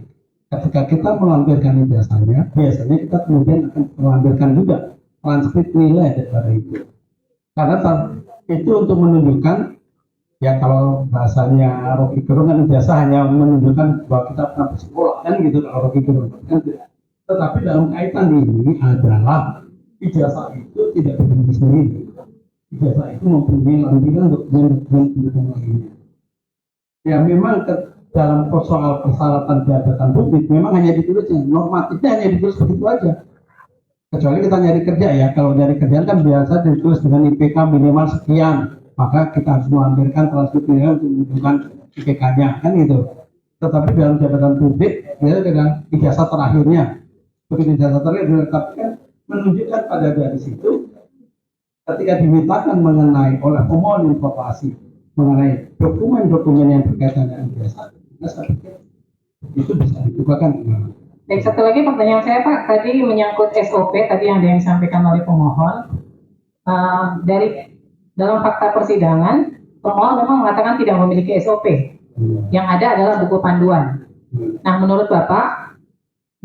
Speaker 6: ketika kita melampirkan ijazahnya, biasanya kita kemudian akan melampirkan juga transkrip nilai daripada itu. Karena itu untuk menunjukkan Ya kalau bahasanya Rocky Gerung kan biasa hanya menunjukkan bahwa kita pernah bersekolah kan gitu kalau Rocky Gerung kan tidak. Tetapi dalam kaitan ini adalah ijazah itu tidak berdiri sendiri. Ijazah itu mempunyai lampiran dokumen pendukung lainnya. Ya memang dalam soal persyaratan jabatan publik memang hanya ditulisnya normatifnya hanya ditulis begitu aja. Kecuali kita nyari kerja ya, kalau nyari kerjaan kan biasa ditulis dengan IPK minimal sekian, maka kita harus melampirkan transkrip minimal untuk menunjukkan IPK-nya kan gitu. Tetapi dalam jabatan publik dia dengan ijazah terakhirnya, begitu ijazah terakhir dilengkapkan menunjukkan pada dari situ ketika dimintakan mengenai oleh pemohon informasi mengenai dokumen-dokumen yang berkaitan dengan ijazah, saya pikir itu bisa dibukakan.
Speaker 3: Baik, satu lagi pertanyaan saya Pak, tadi menyangkut SOP, tadi yang disampaikan oleh pemohon. Dari dalam fakta persidangan, pemohon memang mengatakan tidak memiliki SOP. Yang ada adalah buku panduan. Nah, menurut Bapak,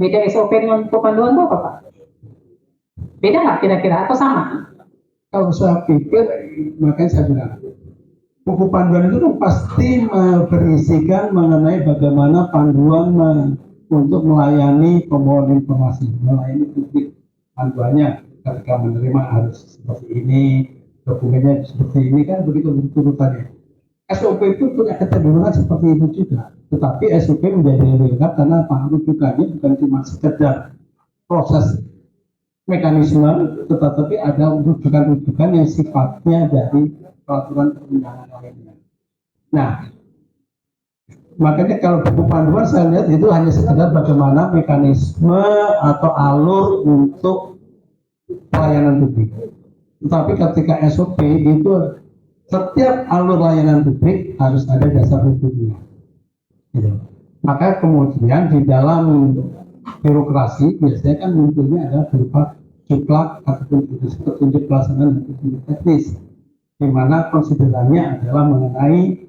Speaker 3: beda SOP dengan buku panduan itu apa Pak? Beda nggak kira-kira atau sama?
Speaker 6: Kalau saya pikir, makanya saya bilang, buku panduan itu kan pasti berisikan mengenai bagaimana panduan untuk melayani pemohon informasi, melayani publik. Panduannya ketika menerima harus seperti ini, dokumennya seperti ini kan begitu urutannya. SOP itu punya kecenderungan seperti itu juga, tetapi SOP menjadi lebih lengkap karena apa? Rujukannya bukan cuma sekedar proses mekanisme, tetapi ada rujukan-rujukan yang sifatnya dari peraturan perundangan lainnya. Nah, makanya kalau buku panduan saya lihat itu hanya sekedar bagaimana mekanisme atau alur untuk pelayanan publik. Tetapi ketika SOP itu setiap alur layanan publik harus ada dasar hukumnya. Gitu. Maka kemudian di dalam birokrasi biasanya kan munculnya adalah berupa juklak ataupun petunjuk pelaksanaan dan petunjuk teknis, di mana konsiderannya adalah mengenai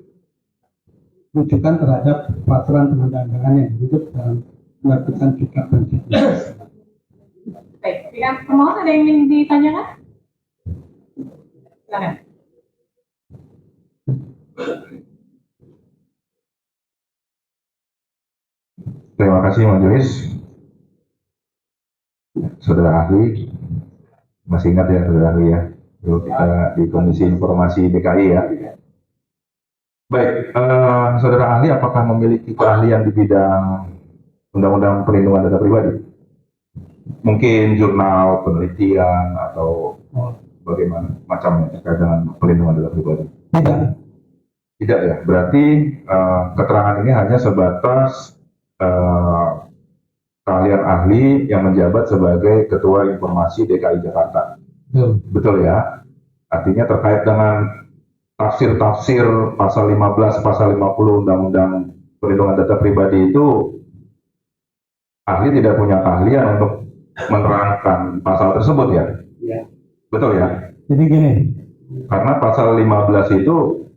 Speaker 6: rujukan terhadap peraturan perundang-undangan yang hidup dalam menerbitkan juklak dan teknis.
Speaker 3: Baik, pihak pemohon ada yang ingin ditanyakan? Silakan.
Speaker 5: Terima kasih Majelis. Saudara ahli, masih ingat ya saudara ahli ya, dulu kita di Komisi Informasi DKI ya. Baik, saudara ahli apakah memiliki keahlian di bidang undang-undang perlindungan data pribadi? Mungkin jurnal, penelitian, atau bagaimana macamnya terkait dengan perlindungan data pribadi?
Speaker 6: Tidak.
Speaker 5: Tidak ya, berarti keterangan ini hanya sebatas keahlian ahli yang menjabat sebagai Ketua Informasi DKI Jakarta. Betul ya? Artinya terkait dengan tafsir-tafsir pasal 15, pasal 50 Undang-Undang Perlindungan Data Pribadi itu ahli tidak punya keahlian untuk menerangkan pasal tersebut ya?
Speaker 6: Ya.
Speaker 5: Betul ya?
Speaker 6: Jadi gini.
Speaker 5: Karena pasal 15 itu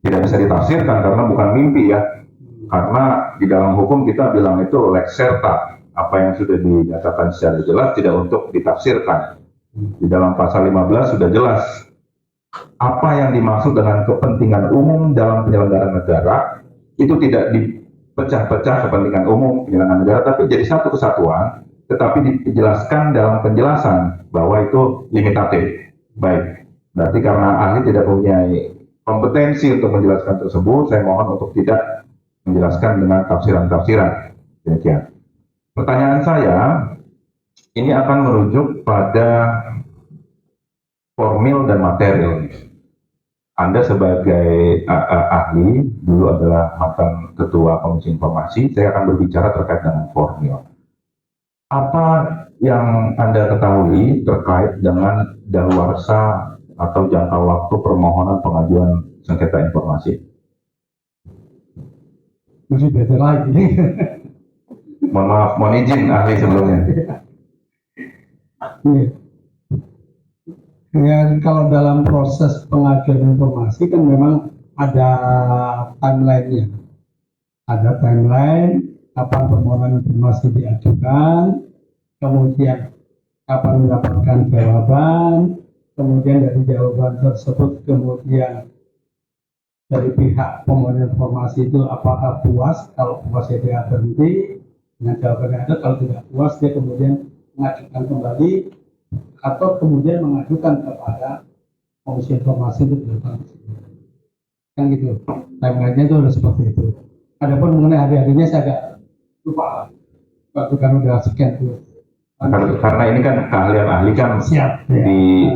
Speaker 5: tidak bisa ditafsirkan karena bukan mimpi ya. Karena di dalam hukum kita bilang itu lex serta, apa yang sudah dinyatakan secara jelas tidak untuk ditafsirkan. Di dalam pasal 15 sudah jelas apa yang dimaksud dengan kepentingan umum dalam penyelenggaraan negara, itu tidak dipecah-pecah kepentingan umum penyelenggaraan negara, tapi jadi satu kesatuan, tetapi dijelaskan dalam penjelasan bahwa itu limitatif. Baik, berarti karena ahli tidak mempunyai kompetensi untuk menjelaskan tersebut, saya mohon untuk tidak menjelaskan dengan tafsiran-tafsiran. Demikian. Pertanyaan saya, ini akan merujuk pada formil dan material. Anda sebagai ahli, dulu adalah mantan Ketua Komisi Informasi, saya akan berbicara terkait dengan formil. Apa yang Anda ketahui terkait dengan daluarsa atau jangka waktu permohonan pengajuan sengketa informasi?
Speaker 6: Masih beda lagi.
Speaker 5: Mohon maaf, mohon izin ahli sebelumnya.
Speaker 6: Ya, kalau dalam proses pengajuan informasi kan memang ada timeline-nya. Ada timeline, kapan permohonan informasi diajukan, kemudian kapan mendapatkan jawaban, kemudian dari jawaban tersebut kemudian dari pihak pemohon informasi itu apakah puas, kalau puas ya dia berhenti dengan jawabannya ada, kalau tidak puas dia kemudian mengajukan kembali atau kemudian mengajukan kepada komisi informasi untuk dilakukan kan gitu. Timeline-nya itu udah seperti itu. Adapun mengenai hari-harinya saya agak lupa waktu kan udah sekian tuh.
Speaker 5: Karena ini kan keahlian ahli kan
Speaker 6: Siap,
Speaker 5: di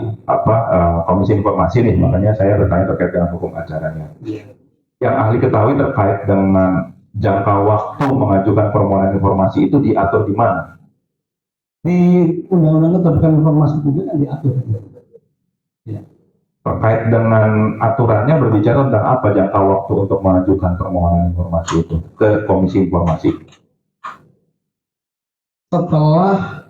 Speaker 5: komisi informasi nih, makanya saya bertanya terkait dengan hukum acaranya. Yang ahli ketahui terkait dengan jangka waktu mengajukan permohonan informasi itu diatur di mana?
Speaker 6: Di undang-undang keterbukaan informasi publik kan diatur. Ya.
Speaker 5: Terkait dengan aturannya berbicara tentang apa jangka waktu untuk mengajukan permohonan informasi itu ke komisi informasi?
Speaker 6: Setelah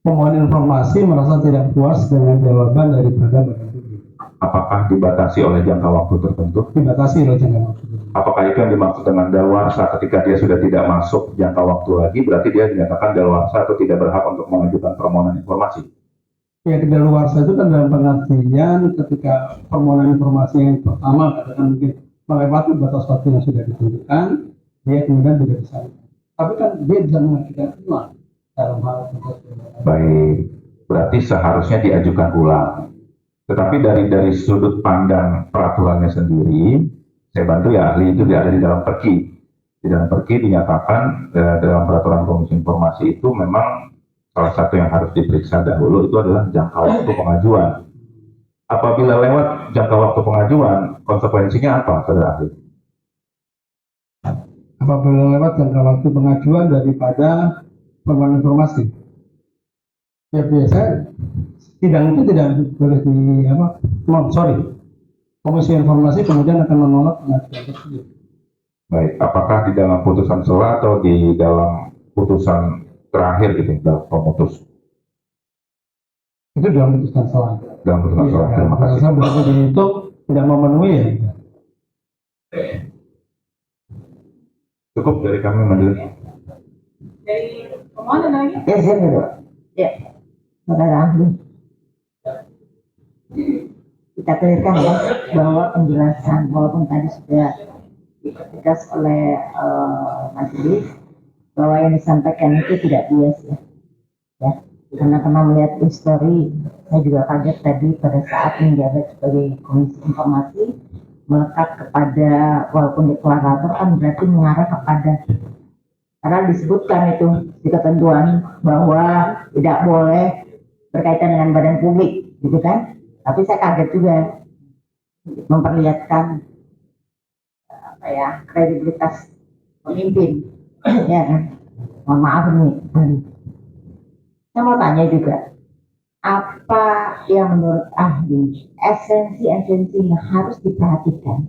Speaker 6: pemohon informasi merasa tidak puas dengan jawaban daripada badan publik.
Speaker 5: Apakah dibatasi oleh jangka waktu tertentu?
Speaker 6: Dibatasi oleh jangka waktu.
Speaker 5: Apakah itu yang dimaksud dengan daluarsa ketika dia sudah tidak masuk jangka waktu lagi, berarti dia dinyatakan daluarsa atau tidak berhak untuk mengajukan permohonan informasi?
Speaker 6: Ya, kedaluarsa itu kan dalam pengertian ketika permohonan informasi yang pertama katakan mungkin melewati batas waktu yang sudah ditentukan, dia kemudian tidak bisa. Tapi kan dia bisa mengajukan ulang dalam hal
Speaker 5: Baik, berarti seharusnya diajukan ulang. Tetapi dari sudut pandang peraturannya sendiri, saya bantu ya ahli itu ada di dalam perki. Di dalam perki dinyatakan dalam peraturan komisi informasi itu memang salah satu yang harus diperiksa dahulu itu adalah jangka waktu pengajuan. Apabila lewat jangka waktu pengajuan, konsekuensinya apa, saudara ahli?
Speaker 6: apabila lewat jangka waktu pengajuan daripada permohonan informasi. Ya biasa sidang itu tidak boleh komisi informasi kemudian akan menolak pengajuan tersebut.
Speaker 5: Baik, apakah di dalam putusan sela atau di dalam putusan terakhir gitu, dalam pemutus?
Speaker 6: Itu dalam putusan sela.
Speaker 5: Dalam putusan sela, terima kasih.
Speaker 6: Saya berarti itu tidak memenuhi ya.
Speaker 5: Cukup dari kami majelis.
Speaker 3: Dari pemohon ada lagi?
Speaker 1: Ya, saya dulu. Ya, saudara ahli. Kita clearkan ya bahwa penjelasan walaupun tadi sudah ditegas oleh majelis bahwa yang disampaikan itu tidak bias ya, karena melihat histori saya juga kaget tadi pada saat menjabat sebagai komisi informasi melekat kepada walaupun deklarator kan berarti mengarah kepada karena disebutkan itu di ketentuan bahwa tidak boleh berkaitan dengan badan publik gitu kan, tapi saya kaget juga memperlihatkan kredibilitas pemimpin ya kan. Mohon maaf nih, saya mau tanya juga apa yang menurut ahli esensi yang harus diperhatikan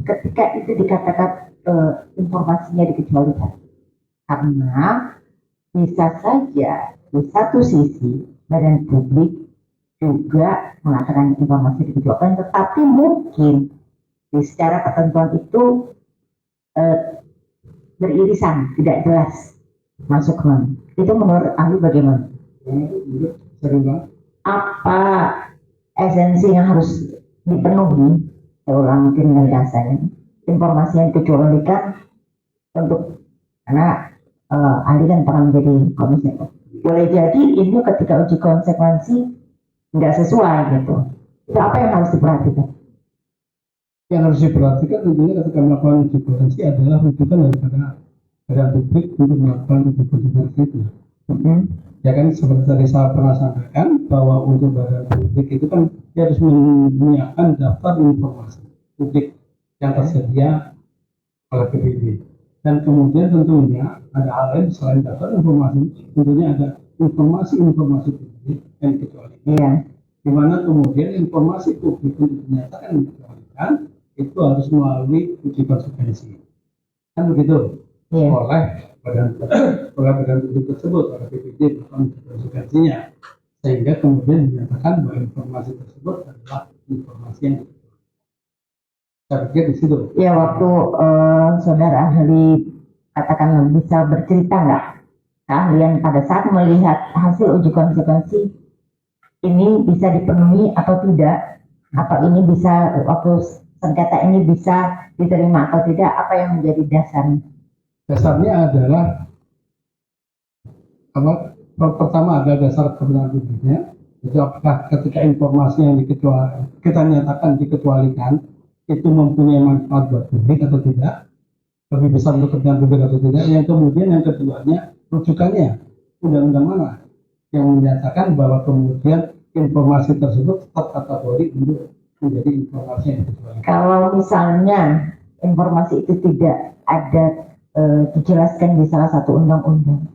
Speaker 1: ketika itu dikatakan informasinya dikecualikan, karena bisa saja di satu sisi badan publik juga mengatakan informasi dikecualikan, tetapi mungkin di secara ketentuan itu beririsan, tidak jelas masuk ke mana. Itu menurut ahli bagaimana? Apa esensi yang harus dipenuhi? Saya ulang mungkin dengan dasarnya informasi yang dikecualikan untuk karena ahli kan pernah menjadi komisi. Boleh jadi ini ketika uji konsekuensi nggak sesuai gitu. Itu apa yang harus diperhatikan?
Speaker 6: Yang harus diperhatikan tentunya ketika melakukan uji konsekuensi adalah rujukan daripada badan publik untuk melakukan uji konsekuensi itu. Ya kan seperti tadi saya pernah sampaikan bahwa untuk badan publik itu kan dia harus menyiapkan daftar informasi publik yang tersedia oleh PPD, dan kemudian tentunya ada hal lain selain daftar informasi, tentunya ada informasi publik yang dikecualikan, di mana kemudian informasi publik untuk dinyatakan dikecualikan itu harus melalui uji konsekuensi, kan begitu? Oleh badan publik tersebut, oleh PPD melakukan konsekuensinya, sehingga kemudian dinyatakan bahwa informasi tersebut adalah informasi yang saya pikir di situ.
Speaker 1: Ya, waktu saudara ahli katakan bisa bercerita nggak keahlian pada saat melihat hasil uji konsekuensi ini bisa dipenuhi atau tidak, atau ini bisa waktu sengketa ini bisa diterima atau tidak, apa yang menjadi dasarnya?
Speaker 6: Dasarnya adalah apa? Pertama ada dasar kebenaran publiknya. Itu apakah ketika informasi yang kita nyatakan dikecualikan itu mempunyai manfaat buat publik atau tidak, lebih besar untuk kepentingan publik atau tidak. Yang kemudian yang keduanya rujukannya undang-undang mana yang menyatakan bahwa kemudian informasi tersebut tetap kategori untuk menjadi informasi yang dikecualikan.
Speaker 1: Kalau misalnya informasi itu tidak ada dijelaskan di salah satu undang-undang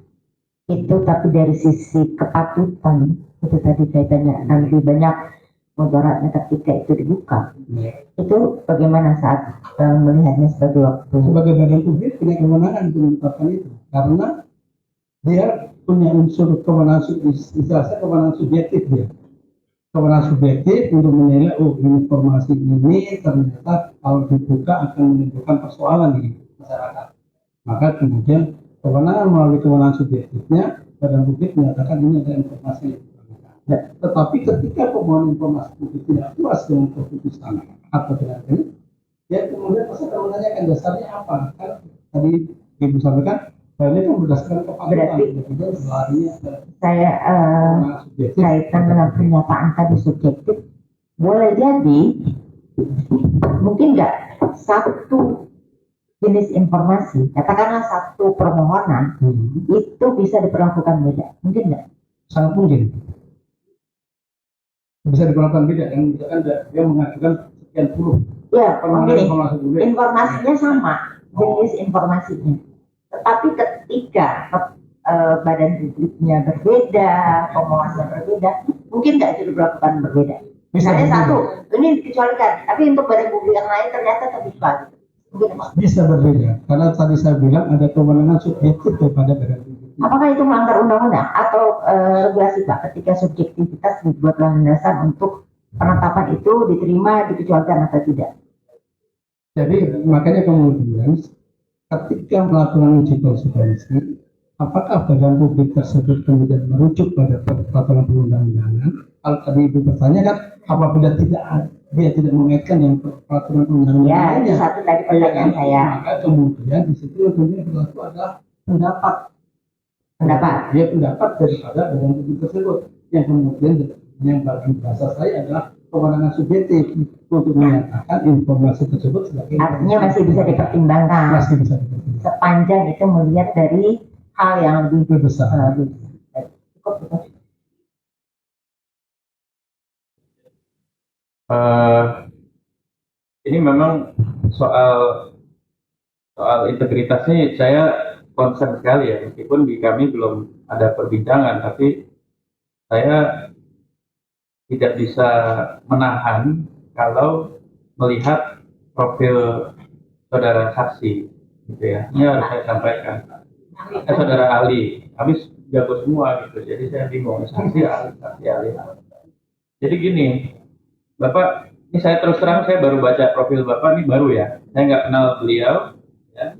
Speaker 1: itu, tapi dari sisi kepatutan itu tadi kaitannya akan lebih banyak mudaratnya ketika itu dibuka. Itu bagaimana saat melihatnya sebagai waktu?
Speaker 6: Sebagai badan publik punya kewenangan untuk menetapkan itu, karena dia punya unsur kewenangan, istilahnya kewenangan subjektif dia. Kewenangan subjektif untuk menilai, oh informasi ini ternyata kalau dibuka akan menimbulkan persoalan di masyarakat. Maka kemudian kewenangan melalui kewenangan subjektifnya badan publik menyatakan ini ada informasi yang diperlukan. Tetapi ketika pemohon informasi publik tidak puas dengan keputusan atau dengan ini, ya kemudian pasti akan menanyakan dasarnya apa. Kan tadi Ibu sampaikan bahwa ini kan berdasarkan kepatutan.
Speaker 1: Berarti saya kaitan dengan pernyataan tadi subjektif, boleh jadi mungkin nggak satu jenis informasi, katakanlah satu permohonan itu bisa diperlakukan beda, mungkin nggak?
Speaker 6: Sangat mungkin bisa diperlakukan beda. Yang misalkan dia mengajukan sekian puluh
Speaker 1: ya, mungkin
Speaker 6: informasinya
Speaker 1: sama jenis informasinya, tetapi ketika badan publiknya berbeda, pemohonannya berbeda, mungkin nggak itu diperlakukan berbeda. Misalnya satu, ini dikecualikan, tapi untuk badan publik yang lain ternyata terbuka.
Speaker 6: Bisa berbeda, karena tadi saya bilang ada kewenangan subjektif daripada badan publik.
Speaker 1: Apakah itu melanggar undang-undang atau regulasi Pak, ketika subjektivitas dibuat landasan untuk penetapan itu diterima, dikecualikan atau tidak?
Speaker 6: Jadi makanya kemudian ketika melakukan uji konsekuensi, apakah badan publik tersebut kemudian merujuk pada peraturan perundang-undangan? Kalau tadi Ibu bertanyakan, apabila dia tidak mengaitkan yang peraturan perundang-undangan,
Speaker 1: ya, itu satu tadi pertanyaan saya.
Speaker 6: Maka kemudian di situ kemudian berlaku adalah pendapat. Dia pendapat daripada badan publik tersebut, yang kemudian yang bagi bahasa saya adalah kewenangan subjektif untuk menyatakan informasi tersebut sebagai
Speaker 1: artinya masih bisa dipertimbangkan.
Speaker 6: Masih bisa dipertimbangkan.
Speaker 1: Sepanjang itu melihat dari hal yang lebih besar.
Speaker 4: Ini memang soal integritas ini saya concern sekali ya, meskipun di kami belum ada perbincangan, tapi saya tidak bisa menahan kalau melihat profil saudara saksi, gitu ya. Ini harus saya sampaikan. Saudara ahli, habis jago semua gitu, jadi saya bingung saksi ahli. Jadi gini, Bapak, ini saya terus terang saya baru baca profil Bapak, ini baru ya, saya nggak kenal beliau, ya.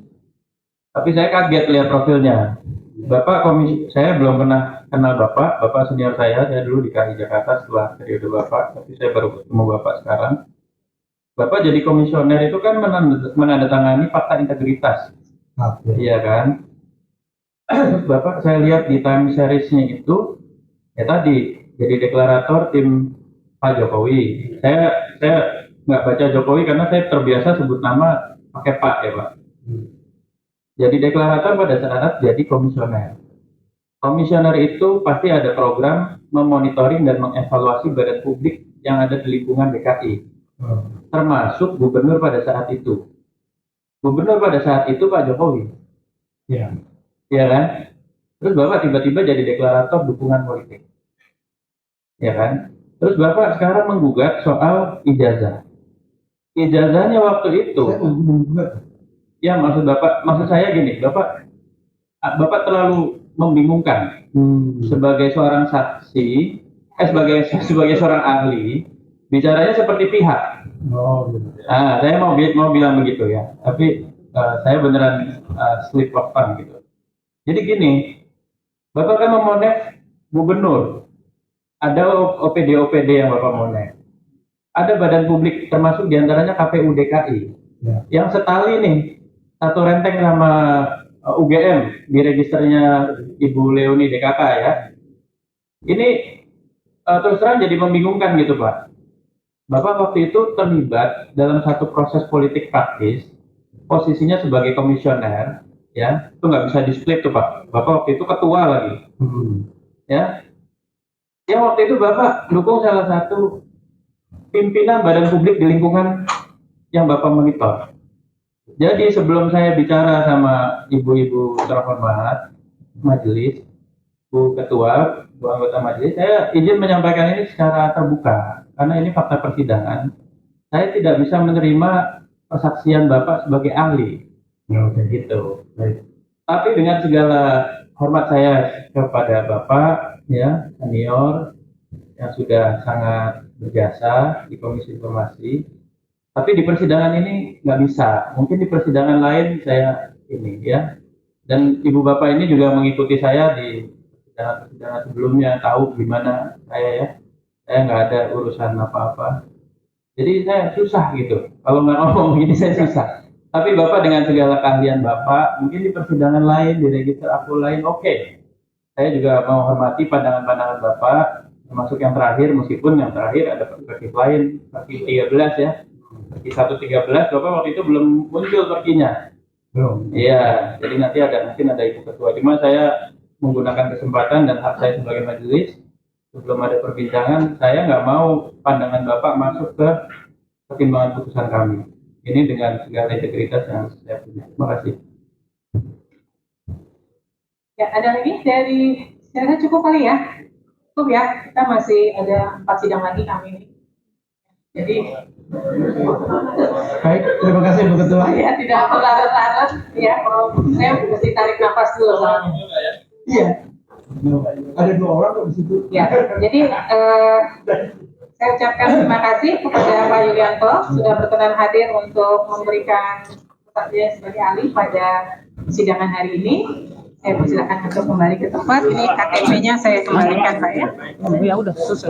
Speaker 4: Tapi saya kaget lihat profilnya. Bapak saya belum pernah kenal Bapak senior saya dulu di KI Jakarta setelah periode Bapak, tapi saya baru ketemu Bapak sekarang. Bapak jadi komisioner itu kan menandatangani fakta integritas, iya kan? Bapak saya lihat di time series-nya itu, ya tadi jadi deklarator tim Pak Jokowi. Saya nggak baca Jokowi karena saya terbiasa sebut nama pakai Pak ya Pak. Jadi deklarator pada saat jadi komisioner. Komisioner itu pasti ada program memonitoring dan mengevaluasi badan publik yang ada di lingkungan DKI, termasuk gubernur pada saat itu. Gubernur pada saat itu Pak Jokowi.
Speaker 6: Iya.
Speaker 4: Ya kan? Terus Bapak tiba-tiba jadi deklarator dukungan politik. Ya kan? Terus Bapak sekarang menggugat soal ijazah. Ijazahnya waktu itu, ya maksud saya gini, Bapak terlalu membingungkan. Sebagai seorang saksi, sebagai seorang ahli, bicaranya seperti pihak. Saya mau bilang begitu ya, tapi saya beneran slip of tongue gitu. Jadi gini, Bapak kan memonet gubernur, ada OPD yang Bapak monet. ada badan publik termasuk diantaranya KPU DKI yang setali nih satu renteng sama UGM di registernya Ibu Leoni DKK ya. Ini terus terang jadi membingungkan gitu Pak. Bapak waktu itu terlibat dalam satu proses politik praktis, posisinya sebagai komisioner, ya itu nggak bisa di-split tuh Pak. Bapak waktu itu ketua lagi, ya. Ya waktu itu Bapak dukung salah satu pimpinan badan publik di lingkungan yang Bapak monitor. Jadi sebelum saya bicara sama ibu-ibu terhormat majelis, Bu Ketua, Bu anggota majelis, saya izin menyampaikan ini secara terbuka karena ini fakta persidangan. Saya tidak bisa menerima persaksian Bapak sebagai ahli, gitu. Tapi dengan segala hormat saya kepada Bapak, ya senior yang sudah sangat berjasa di Komisi Informasi. Tapi di persidangan ini nggak bisa. Mungkin di persidangan lain saya ini ya. Dan ibu bapak ini juga mengikuti saya di persidangan sebelumnya, tahu gimana saya ya. Saya nggak ada urusan apa-apa. Jadi saya susah gitu. Kalau nggak ngomong begini saya susah. Tapi bapak dengan segala keahlian bapak, mungkin di persidangan lain, di register akun lain, oke. Saya juga menghormati pandangan-pandangan bapak, termasuk yang terakhir, meskipun yang terakhir ada perspektif lain, perspektif 13 ya. Pergi 113, Bapak waktu itu belum muncul perginya. Belum. Iya, jadi nanti mungkin ada Ibu Ketua. Cuma saya menggunakan kesempatan dan hak saya sebagai majelis, sebelum ada perbincangan, saya nggak mau pandangan Bapak masuk ke pertimbangan putusan kami. Ini dengan segala integritas yang saya punya. Terima kasih.
Speaker 3: Ya, ada lagi dari, saya rasa cukup kali ya. Cukup ya, kita masih ada 4 sidang lagi kami ini. Jadi
Speaker 6: Baik, terima kasih Bu Ketua.
Speaker 3: ya tidak berlarut-larut ya, kalau saya mesti tarik nafas dulu soalnya.
Speaker 6: Iya. Ada 2 orang kok di situ.
Speaker 3: Ya, jadi saya ucapkan terima kasih kepada Pak Yulianto sudah berkenan hadir untuk memberikan kesaksian sebagai ahli pada persidangan hari ini. Saya persilakan untuk kembali ke tempat. Ini KTP-nya saya kembalikan Pak ya. Ya udah selesai.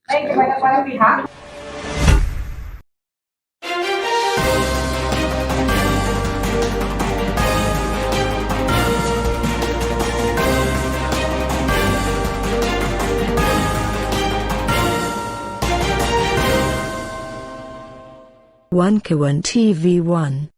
Speaker 3: Baik, kepada para pihak.
Speaker 12: One Kawan TV 1